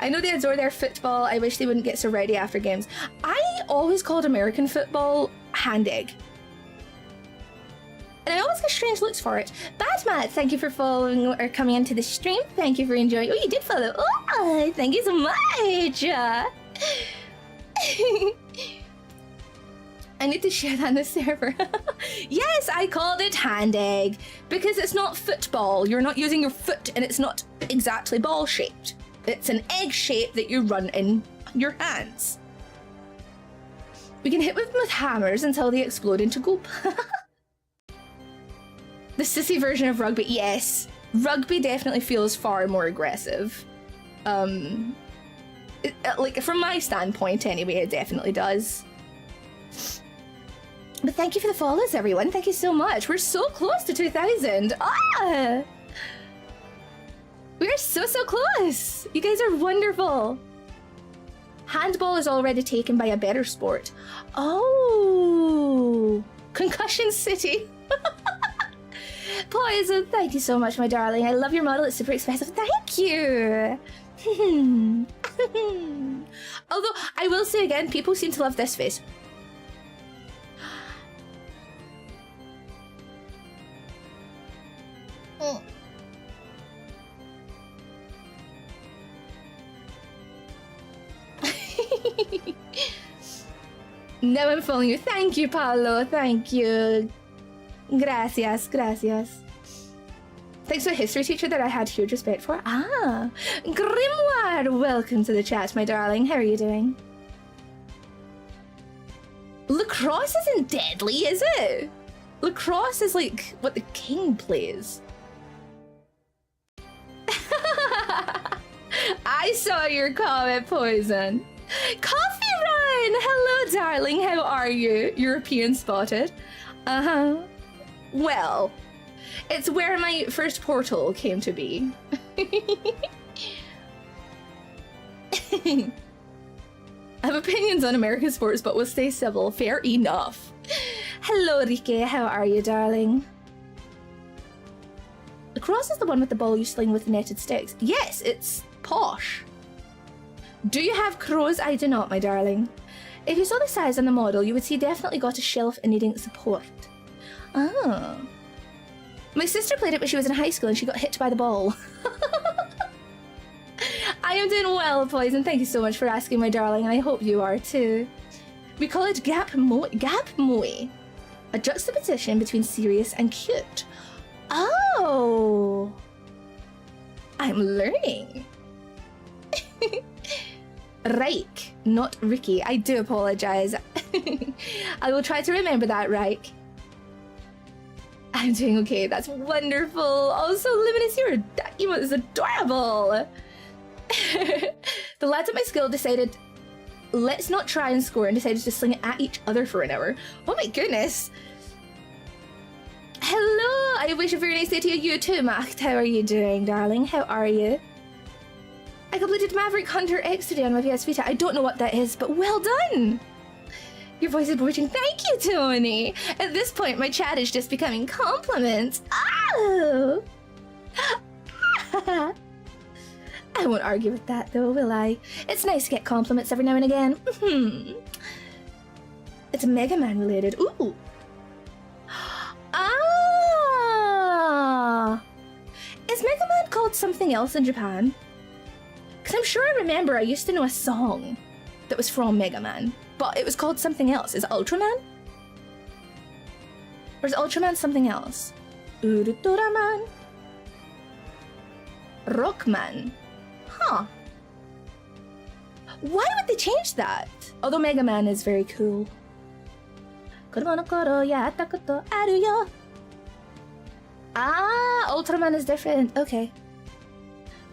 S1: I know they adore their football. I wish they wouldn't get so ready after games. I always called American football hand egg. And I always get strange looks for it. Batmat, thank you for following or coming into the stream. Thank you for enjoying. Oh, you did follow. Oh, thank you so much. I need to share that on the server. Yes, I called it hand egg because it's not football. You're not using your foot and it's not exactly ball shaped. It's an egg shape that you run in your hands. We can hit them with hammers until they explode into goop. The sissy version of rugby, yes. Rugby definitely feels far more aggressive. Like from my standpoint anyway, it definitely does. But thank you for the follows, everyone. Thank you so much. We're so close to 2,000. Ah! We're so close. You guys are wonderful. Handball is already taken by a better sport. Oh, Concussion City. Poison, thank you so much, my darling. I love your model. It's super expensive. Thank you. Although, I will say again, people seem to love this face. Now I'm following you. Thank you, Paolo. Thank you. Gracias, gracias. Thanks to a history teacher that I had huge respect for. Ah, Grimoire, welcome to the chat, my darling. How are you doing? Lacrosse isn't deadly, is it? Lacrosse is like what the king plays. I saw your comment, Poison. Coffee Run! Hello, darling. How are you? European spotted. Uh-huh. Well, it's where my first portal came to be. I have opinions on American sports, but we'll stay civil. Fair enough. Hello, Rike. How are you, darling? Lacrosse is the one with the ball you sling with netted sticks. Yes, it's posh. Do you have crows? I do not, my darling. If you saw the size on the model, you would see definitely got a shelf and needing support. Oh. My sister played it when she was in high school and she got hit by the ball. I am doing well, Poison. Thank you so much for asking, my darling, and I hope you are too. We call it gap moe, a juxtaposition between serious and cute. Oh. I'm learning. Reich, not Ricky. I do apologize. I will try to remember that, Reich. I'm doing okay. That's wonderful. Also, Luminous, your emote is adorable. The lads at my school decided, let's not try and score, and decided to sling it at each other for an hour. Oh my goodness. Hello, I wish a very nice day to you too, Macht. How are you doing, darling? How are you? I completed Maverick Hunter X today on my PS Vita. I don't know what that is, but well done! Your voice is bewitching. Thank you, Tony! At this point, my chat is just becoming compliments. Oh! I won't argue with that, though, will I? It's nice to get compliments every now and again. It's Mega Man related. Ooh! Ah! Is Mega Man called something else in Japan? Because I'm sure I remember I used to know a song that was from Mega Man, but it was called something else. Is it Ultraman? Or is Ultraman something else? Ultraman? Rockman? Huh. Why would they change that? Although Mega Man is very cool. Ah, Ultraman is different. Okay.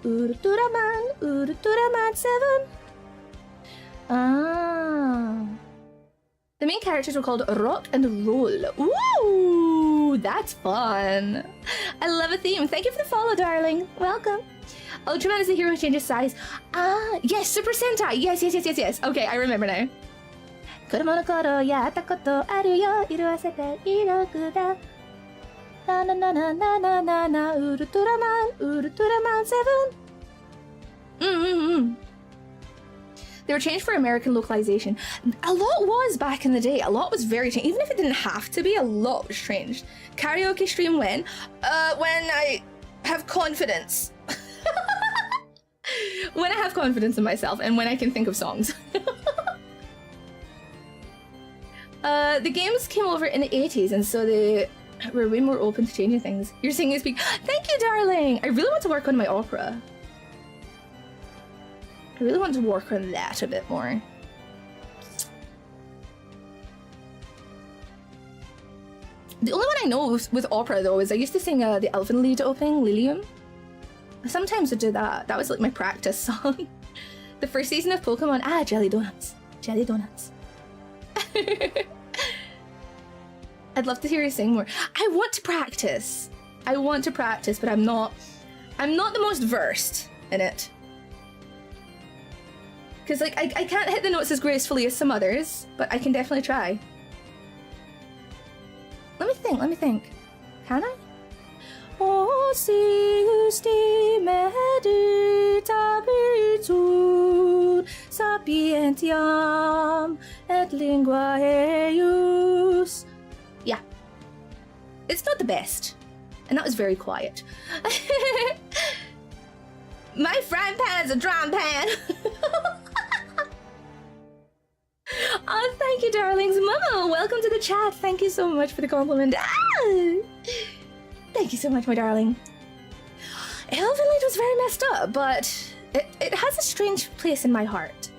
S1: Ultraman 7. Ah. The main characters were called Rock and Roll. Ooh, that's fun. I love a theme. Thank you for the follow, darling. Welcome. Ultraman is the hero who changes size. Ah, yes, Super Sentai. Yes. Okay, I remember now. Ultraman 7. They were changed for American localization. A lot was back in the day. A lot was very changed. Even if it didn't have to be, a lot was changed. Karaoke stream when? When I have confidence. When I have confidence in myself and when I can think of songs. The games came over in the 80s, and so they were way more open to changing things. You're singing speak. Thank you, darling. I really want to work on my opera. I really want to work on that a bit more. The only one I know with opera, though, is I used to sing the Elven Lied opening, Lilium. Sometimes I do that. That was like my practice song. The first season of Pokemon. Ah, Jelly Donuts. Jelly Donuts. I'd love to hear you sing more. I want to practice. I want to practice, but I'm not the most versed in it. Because like I can't hit the notes as gracefully as some others, but I can definitely try. Let me think. Can I? Osiusti meditabitur sapientiam et lingua eius. Yeah. It's not the best. And that was very quiet. My frying pan's a drum pan. Oh, thank you, darlings. Momo, welcome to the chat. Thank you so much for the compliment. Ah! Thank you so much, my darling. Elven Lied was very messed up, but it has a strange place in my heart.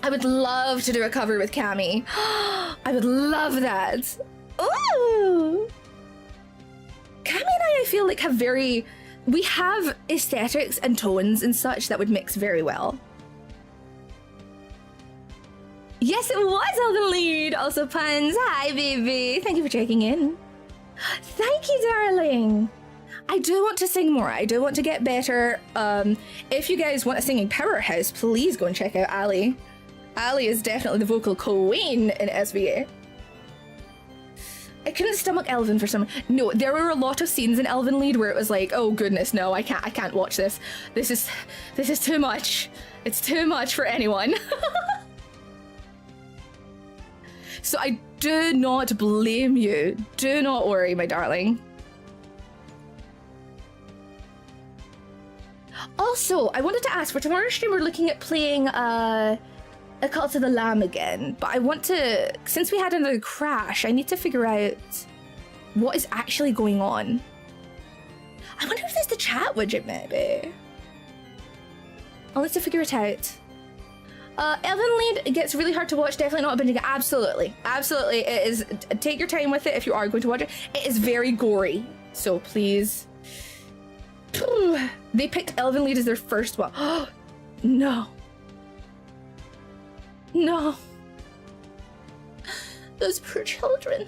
S1: I would love to do a cover with Cammy. I would love that. Ooh! Cammy and I feel like we have aesthetics and tones and such that would mix very well. Yes, it was Elven Lied. Also puns. Hi, baby. Thank you for checking in. Thank you, darling. I do want to sing more. I do want to get better. If you guys want a singing powerhouse, please go and check out Ali. Ali is definitely the vocal queen in SVA. I couldn't stomach Elven for some. No, there were a lot of scenes in Elven Lied where it was like, oh goodness, no, I can't watch this. This is too much. It's too much for anyone. So I do not blame you. Do not worry, my darling. Also, I wanted to ask, for tomorrow's stream, we're looking at playing A Cult of the Lamb again. But I want to, since we had another crash, I need to figure out what is actually going on. I wonder if there's the chat widget, maybe. I'll need to figure it out. Elven Lied gets really hard to watch. Definitely not binging it. Absolutely. Absolutely. It is. Take your time with it if you are going to watch it. It is very gory. So please. They picked Elven Lied as their first one. No. No. Those poor children.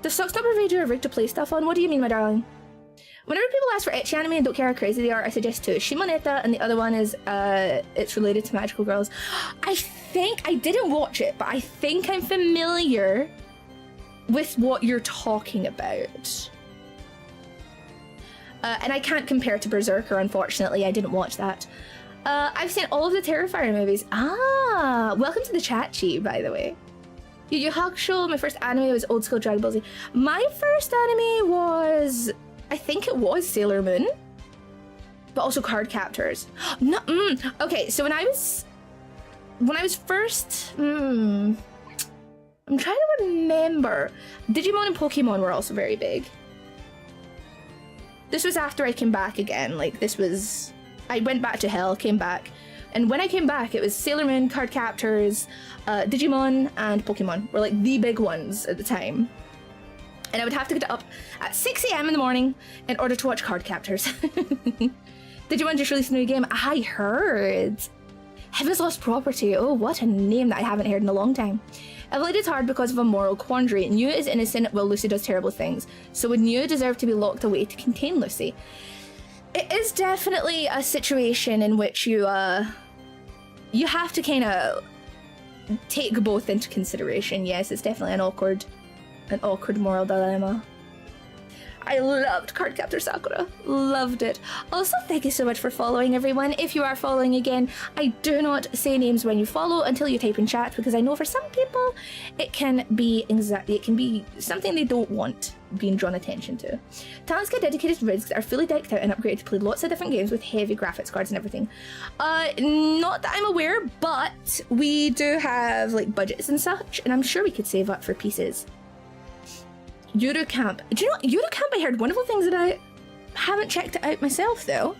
S1: Does Suckstop provide you a rig to play stuff on? What do you mean, my darling? Whenever people ask for ecchi anime and don't care how crazy they are, I suggest two. Shimoneta, and the other one is, it's related to magical girls. I think, I didn't watch it, but I think I'm familiar with what you're talking about. And I can't compare to Berserker, unfortunately. I didn't watch that. I've seen all of the Terrifier movies. Ah, welcome to the chat, Chi, by the way. Yu Yu Hakusho, my first anime was old school Dragon Ball Z. My first anime was, I think it was Sailor Moon, but also Card Captors. No, okay, so when I was first, I'm trying to remember. Digimon and Pokemon were also very big. This was after I came back again. Like, this was, I went back to hell, came back. And when I came back, it was Sailor Moon, Card Captors, Digimon, and Pokemon were like the big ones at the time. And I would have to get up at 6 AM in the morning in order to watch Card Captors. Digimon just released a new game. I heard. Heaven's Lost Property. Oh, what a name that I haven't heard in a long time. Evaluated hard because of a moral quandary. Nya is innocent while Lucy does terrible things. So would Nya deserve to be locked away to contain Lucy? It is definitely a situation in which you have to kind of take both into consideration. Yes, it's definitely an awkward moral dilemma. I loved Cardcaptor Sakura. Loved it. Also, thank you so much for following, everyone. If you are following again, I do not say names when you follow until you type in chat, because I know for some people it can be something they don't want being drawn attention to. Talents get dedicated rigs that are fully decked out and upgraded to play lots of different games with heavy graphics cards and everything. Not that I'm aware, but we do have like budgets and such, and I'm sure we could save up for pieces. Eurocamp. Do you know Eurocamp? I heard wonderful things that I haven't checked it out myself though.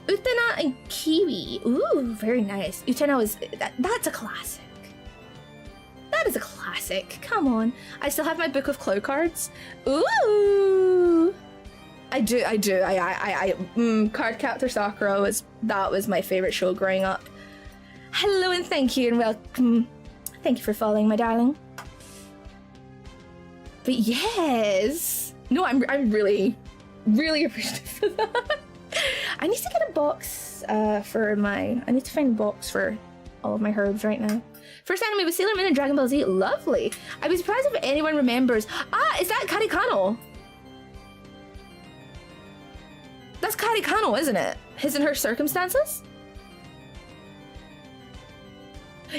S1: Utena and Kiwi. Ooh, very nice. Utena is that's a classic. That is a classic. Come on. I still have my book of Clow cards. Ooh. I do. Cardcaptor Sakura was my favorite show growing up. Hello and thank you and welcome. Thank you for following, my darling. But yes, no, I'm really appreciative for that. I need to get a box I need to find a box for all of my herbs right now. First anime was Sailor Moon and Dragon Ball Z. Lovely. I'd be surprised if anyone remembers. Ah, is that Karikano? That's Karikano, isn't it? His and Her Circumstances?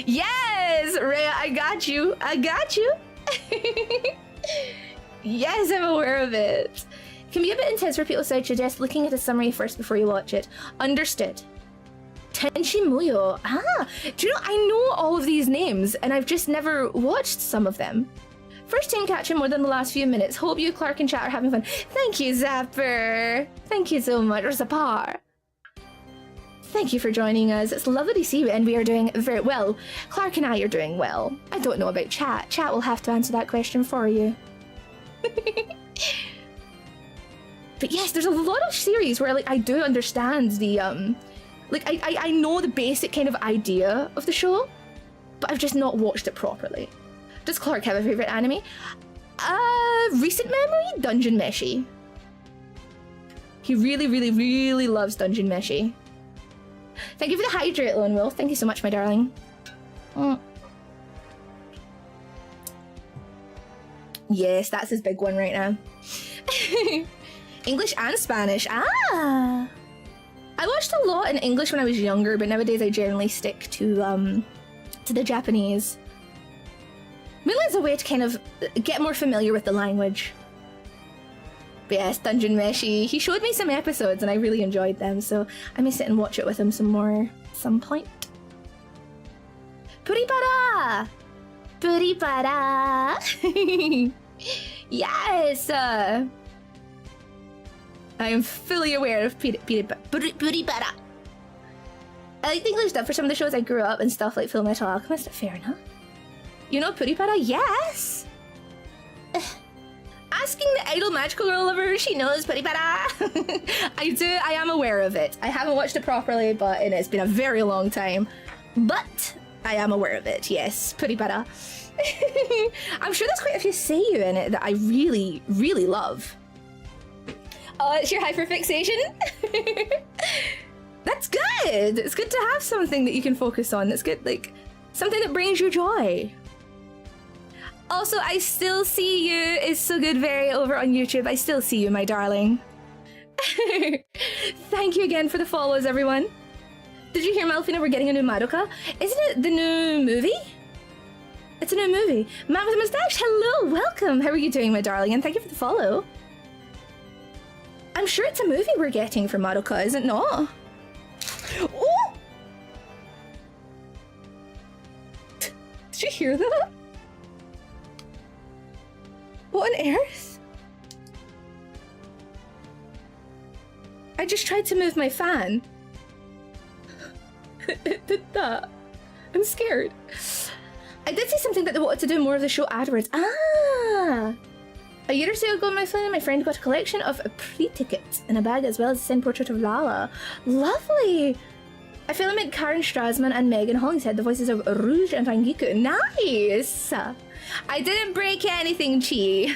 S1: Yes, Rhea, I got you. Yes, I'm aware of it. It can be a bit intense for people, so I'd suggest looking at a summary first before you watch it. Understood. Tenshi Muyo. Ah, do you know, I know all of these names, and I've just never watched some of them. First team catching more than the last few minutes. Hope you, Clark, and chat are having fun. Thank you, Zapper. Thank you so much, or Zapar. Thank you for joining us. It's lovely to see you, and we are doing very well. Clark and I are doing well. I don't know about chat. Chat will have to answer that question for you. But yes, there's a lot of series where like I do understand the I know the basic kind of idea of the show, but I've just not watched it properly. Does Clark have a favorite anime? Recent memory, Dungeon Meshi. He really loves Dungeon Meshi. Thank you for the hydrate, Lone Wolf. Thank you so much, my darling. Yes, that's his big one right now. English and Spanish. Ah! I watched a lot in English when I was younger, but nowadays I generally stick to the Japanese. Mainly as a way to kind of get more familiar with the language. But yes, Dungeon Meshi. He showed me some episodes and I really enjoyed them, so I may sit and watch it with him some more at some point. Puripara! Puripara! Yes! I am fully aware of Puripara. I like the English dub for some of the shows I grew up and stuff like Full Metal Alchemist. Fair enough. You know Puripara? Yes! Asking the idol magical girl lover, she knows Puripara. I am aware of it. I haven't watched it properly, but it's been a very long time. But I am aware of it, yes. Pretty better. I'm sure there's quite a few seiyu in it that I really, really love. Oh, it's your hyperfixation? That's good! It's good to have something that you can focus on. That's good, like, something that brings you joy. Also, I still see you. It's so good, very over on YouTube. I still see you, my darling. Thank you again for the follows, everyone. Did you hear, Malfina, we're getting a new Madoka? Isn't it the new movie? It's a new movie. Man with a mustache, hello, welcome. How are you doing, my darling? And thank you for the follow. I'm sure it's a movie we're getting for Madoka, is it not? Oh! Did you hear that? What on earth? I just tried to move my fan. It did that. I'm scared. I did see something that they wanted to do more of the show afterwards. Ah! A year or so ago, my friend got a collection of pre-tickets in a bag, as well as a signed portrait of Lala. Lovely! I feel like Karen Strassman and Megan Hollingshead, the voices of Rouge and Rangiku. Nice! I didn't break anything, Chi.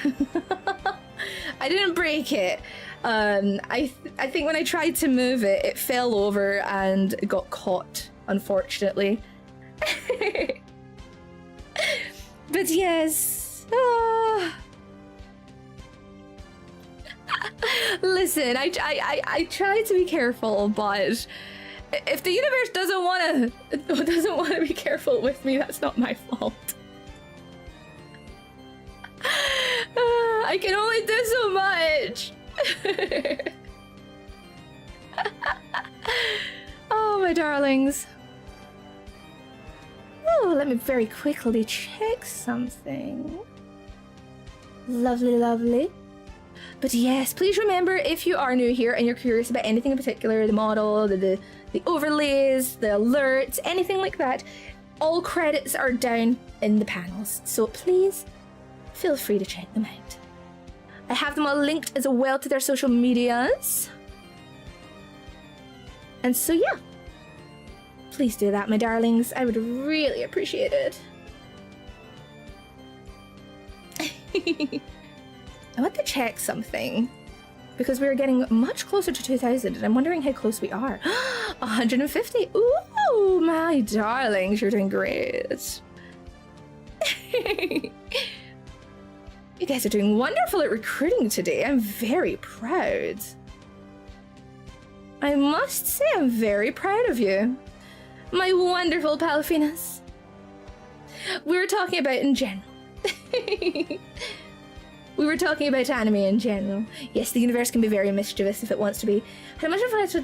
S1: I didn't break it. I think when I tried to move it, it fell over and got caught, unfortunately. But yes. Listen, I try to be careful, but if the universe doesn't want to be careful with me, that's not my fault. I can only do so much. Oh, my darlings. Oh, let me very quickly check something. Lovely, lovely. But yes, please remember, if you are new here and you're curious about anything in particular, the model, the overlays, the alerts, anything like that, all credits are down in the panels. So please feel free to check them out. I have them all linked as well to their social medias. And so yeah, please do that, my darlings. I would really appreciate it. I want to check something because we're getting much closer to 2,000 and I'm wondering how close we are. 150. Ooh, my darlings, you're doing great. You guys are doing wonderful at recruiting today. I'm very proud. I must say I'm very proud of you, my wonderful Palfinas. We were talking about in general. We were talking about anime in general. Yes, the universe can be very mischievous if it wants to be. How much of it?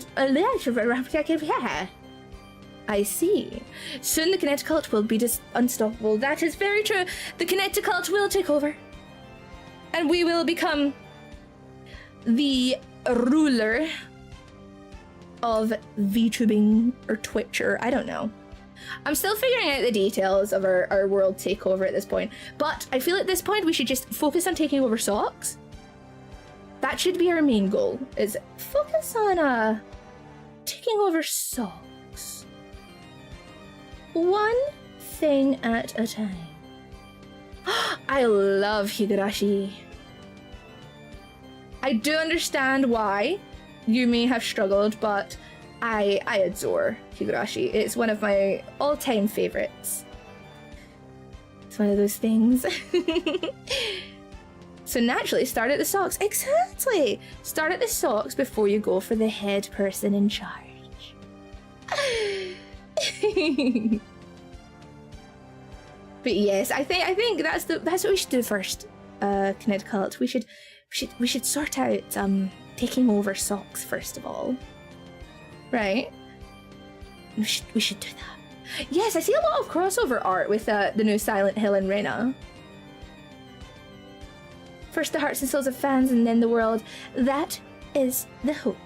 S1: I see. Soon the Kineticult will be unstoppable. That is very true. The Kineticult will take over. And we will become the ruler of VTubing or Twitcher. I don't know. I'm still figuring out the details of our world takeover at this point. But I feel at this point we should just focus on taking over socks. That should be our main goal, is focus on taking over socks. One thing at a time. I love Higurashi. I do understand why you may have struggled, but I adore Higurashi. It's one of my all-time favorites. It's one of those things. So naturally, start at the socks. Exactly! Start at the socks before you go for the head person in charge. But yes, I think that's what we should do first, Kineticult. We should sort out taking over socks first of all. Right? We should do that. Yes, I see a lot of crossover art with the new Silent Hill and Rena. First the hearts and souls of fans and then the world. That is the hope.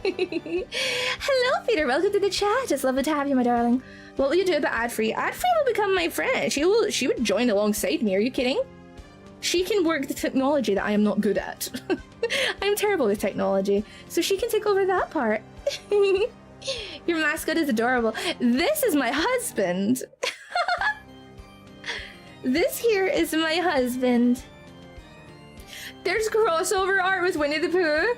S1: Hello, Peter. Welcome to the chat. It's lovely to have you, my darling. What will you do about Adfree? Adfree will become my friend. She would join alongside me. Are you kidding? She can work the technology that I am not good at. I'm terrible with technology, so she can take over that part. Your mascot is adorable. This is my husband. This here is my husband. There's crossover art with Winnie the Pooh.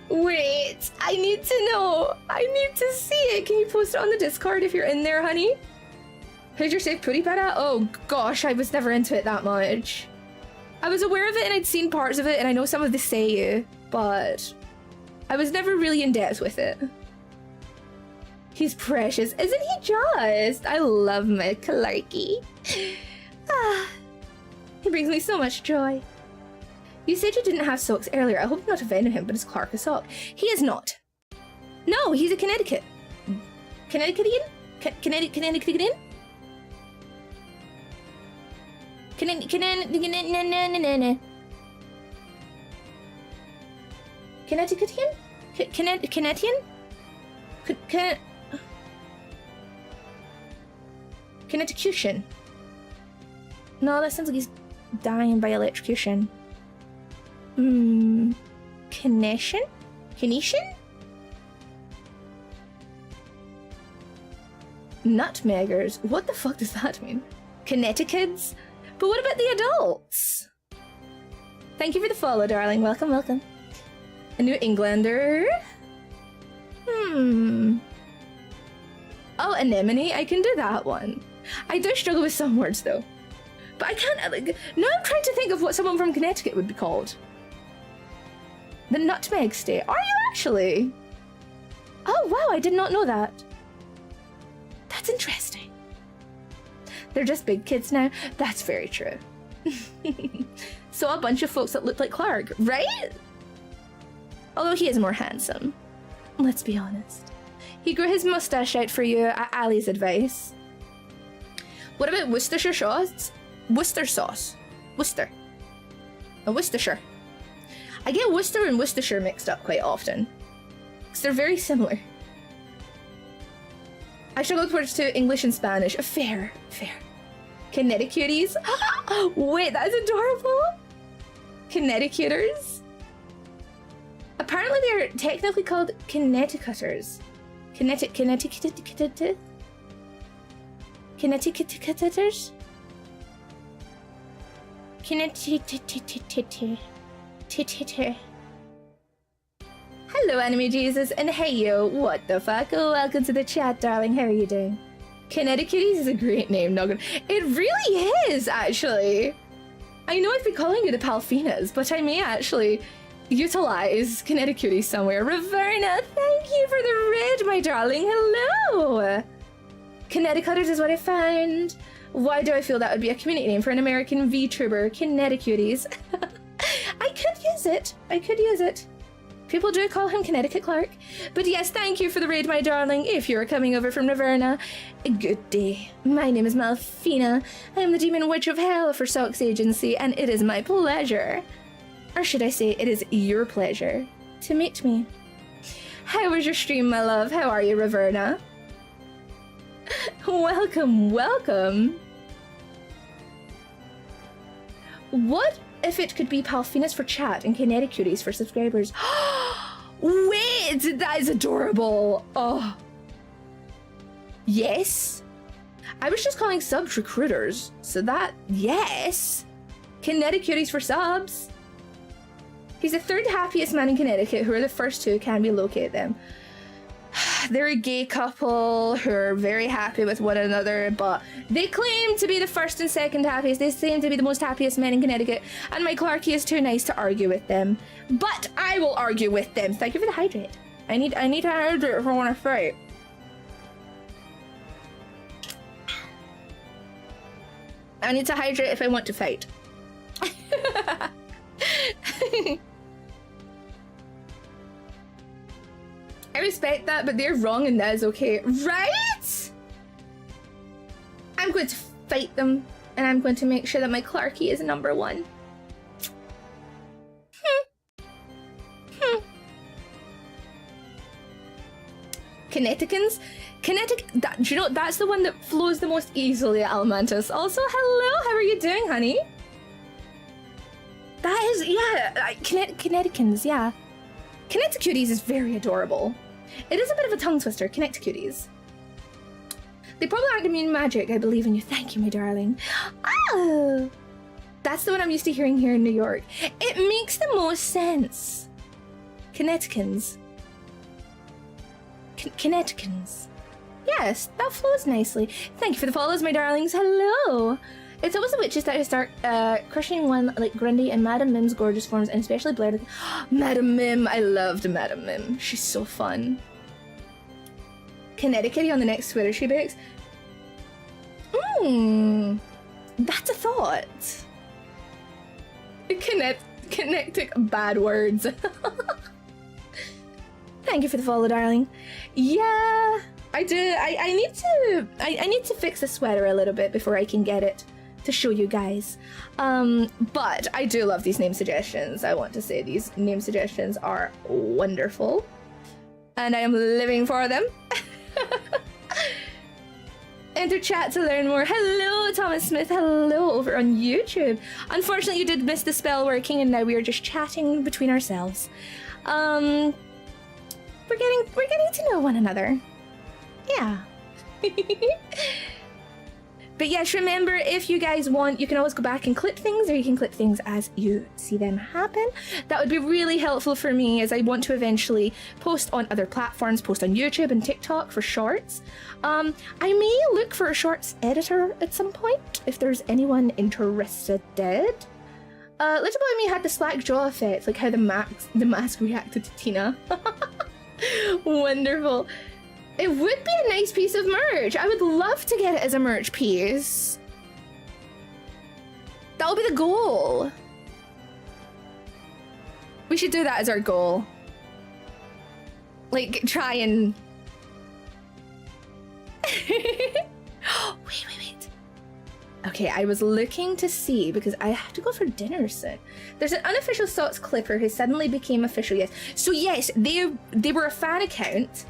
S1: Wait, I need to know. I need to see it. Can you post it on the Discord if you're in there, honey? Who's your safe pooty pet at? Oh gosh, I was never into it that much. I was aware of it and I'd seen parts of it and I know some of the say, but I was never really in depth with it. He's precious, isn't he just? I love my Clarky. Ah, he brings me so much joy. You said you didn't have socks earlier. I hope I'm not offending him, but is Clark a sock? He is not. No, he's a Connecticutian? Connecticutian? Connecticutian? Connecticutian? Connecticut? Connecticution. No, that sounds like he's dying by electrocution. Connection? Connetion? Nutmeggers? What the fuck does that mean? Connecticut's? But what about the adults? Thank you for the follow, darling. Welcome, welcome. A New Englander? Oh, anemone? I can do that one. I do struggle with some words, though. But I can't, like, now I'm trying to think of what someone from Connecticut would be called. The Nutmeg State. Are you actually? Oh, wow, I did not know that. That's interesting. They're just big kids now. That's very true. So a bunch of folks that look like Clark, right? Although he is more handsome. Let's be honest. He grew his mustache out for you at Ali's advice. What about Worcestershire sauce? Worcester sauce. Worcester. A Worcestershire. I get Worcester and Worcestershire mixed up quite often. Because they're very similar. I struggle with words too, English and Spanish. Fair, fair. Connecticuties? Wait, that's adorable. Connecticuters? Apparently they're technically called Connecticuters. Connecticuters? Hello, Anime Jesus, and hey yo, what the fuck? Welcome to the chat, darling. How are you doing? Connecticuties is a great name, not gonna. It really is, actually. I know I've been calling you the Malfinas, but I may actually utilize Connecticuties somewhere. Raverna, thank you for the raid, my darling. Hello. Connecticuters is what I found. Why do I feel that would be a community name for an American VTuber? Connecticuties. I could use it. I could use it. People do call him Connecticut Clark. But yes, thank you for the raid, my darling. If you're coming over from Raverna, good day. My name is Malfina. I am the Demon Witch of Hell for Socks Agency, and it is my pleasure, or should I say, it is your pleasure, to meet me. How was your stream, my love? How are you, Raverna? Welcome, welcome. What if it could be Palfinas for chat and Connecticuties for subscribers? Wait, that is adorable. Oh. Yes. I was just calling subs recruiters. So that, yes. Connecticuties for subs. He's the third happiest man in Connecticut, who are the first two, can we locate them? They're a gay couple who are very happy with one another, but they claim to be the first and second happiest. They claim to be the most happiest men in Connecticut, and my Clarky is too nice to argue with them. But I will argue with them. Thank you for the hydrate. I need to hydrate if I want to fight. I need to hydrate if I want to fight. I respect that, but they're wrong and that is okay. Right? I'm going to fight them, and I'm going to make sure that my Clarky is number one. Connecticans? Do you know, that's the one that flows the most easily at Almantis. Also, hello, how are you doing, honey? That is, yeah, Connecticans, yeah. Connecticuties is very adorable. It is a bit of a tongue twister. Connect cuties. They probably aren't immune to magic. I believe in you. Thank you, my darling. Oh, that's the one I'm used to hearing here in New York. It makes the most sense. Kineticans. Kineticans. Yes, that flows nicely. Thank you for the follows, my darlings. Hello. It's always the witches that start crushing one like Grundy and Madame Mim's gorgeous forms, and especially Blair. Madame Mim. I loved Madame Mim. She's so fun. Connecticut on the next Twitter she makes. That's a thought. Connectic bad words. Thank you for the follow, darling. Yeah, I do. I need to fix the sweater a little bit before I can get it to show you guys. But I do love these name suggestions. I want to say these name suggestions are wonderful, and I am living for them. Enter chat to learn more. Hello, Thomas Smith. Hello over on YouTube. Unfortunately, you did miss the spell working, and now we are just chatting between ourselves. We're getting to know one another. Yeah. But yes, remember, if you guys want, you can always go back and clip things, or you can clip things as you see them happen. That would be really helpful for me, as I want to eventually post on other platforms, post on YouTube and TikTok for shorts. I may look for a shorts editor at some point, if there's anyone interested. Little Boy Me had the slack jaw effect, like how the mask reacted to Tina. Wonderful. It would be a nice piece of merch. I would love to get it as a merch piece. That would be the goal. We should do that as our goal. Like, try and... Wait. Okay, I was looking to see, because I have to go for dinner soon. There's an unofficial Sots Clipper who suddenly became official, yes. So yes, they were a fan account.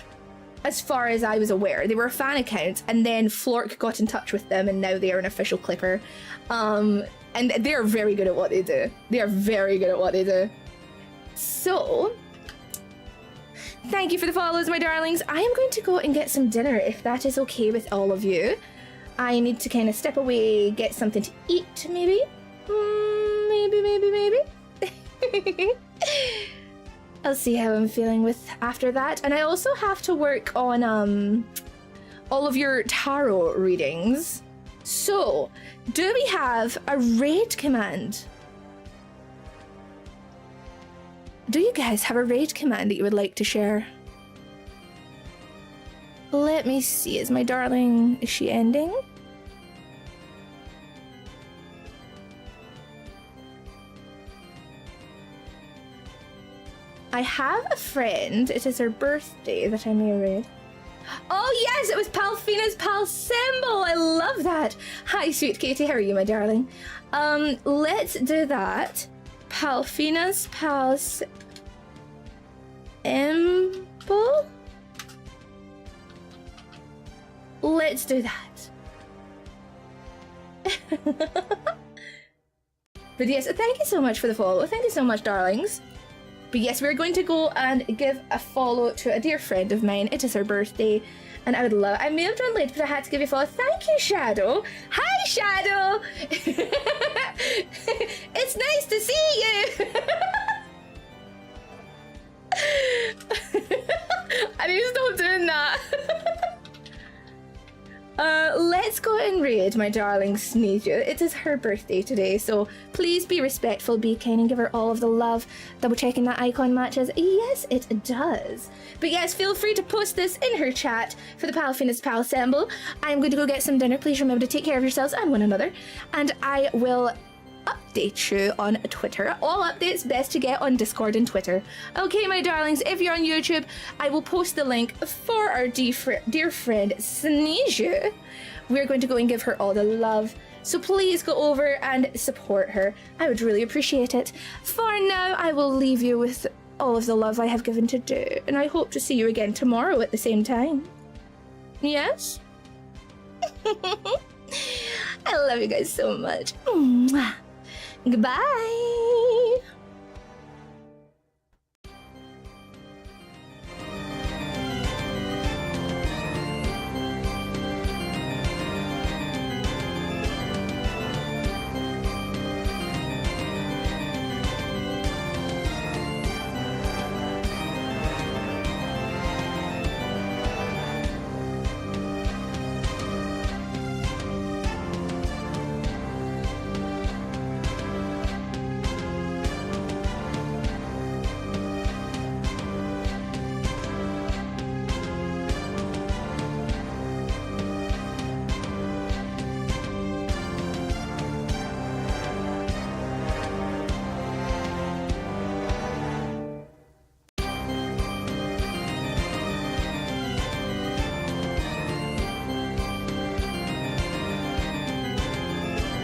S1: As far as I was aware, they were a fan account, and then Flork got in touch with them, and now they are an official clipper. And they're very good at what they do. They are very good at what they do. So, thank you for the follows, my darlings. I am going to go and get some dinner, if that is okay with all of you. I need to kind of step away, get something to eat, maybe. Maybe. I'll see how I'm feeling with after that. And I also have to work on all of your tarot readings. So, do we have a raid command? Do you guys have a raid command that you would like to share? Let me see. Is my darling, is she ending? I have a friend, it is her birthday that I may read. Oh yes, it was Malfina's pal symbol. I love that. Hi, sweet Katie, how are you, my darling? Let's do that. Malfina's pal symbol? Let's do that. But yes, thank you so much for the follow. Thank you so much, darlings. But yes, we're going to go and give a follow to a dear friend of mine. It is her birthday, and I would love... I may have done late, but I had to give you a follow. Thank you, Shadow. Hi, Shadow. It's nice to see you. I need to stop doing that. Let's go and raid my darling Sneezu. It is her birthday today, so please be respectful, be kind, and give her all of the love. Double checking that icon matches. Yes, it does. But yes, feel free to post this in her chat for the Malfina's pal symbol. I'm going to go get some dinner. Please remember to take care of yourselves and one another, and I will update you on Twitter. All updates best to get on Discord and Twitter. Okay, my darlings, if you're on YouTube, I will post the link for our dear friend Sneezu. We're going to go and give her all the love, so please go over and support her. I would really appreciate it. For now, I will leave you with all of the love I have given today, and I hope to see you again tomorrow at the same time. Yes? I love you guys so much. Mwah. Goodbye.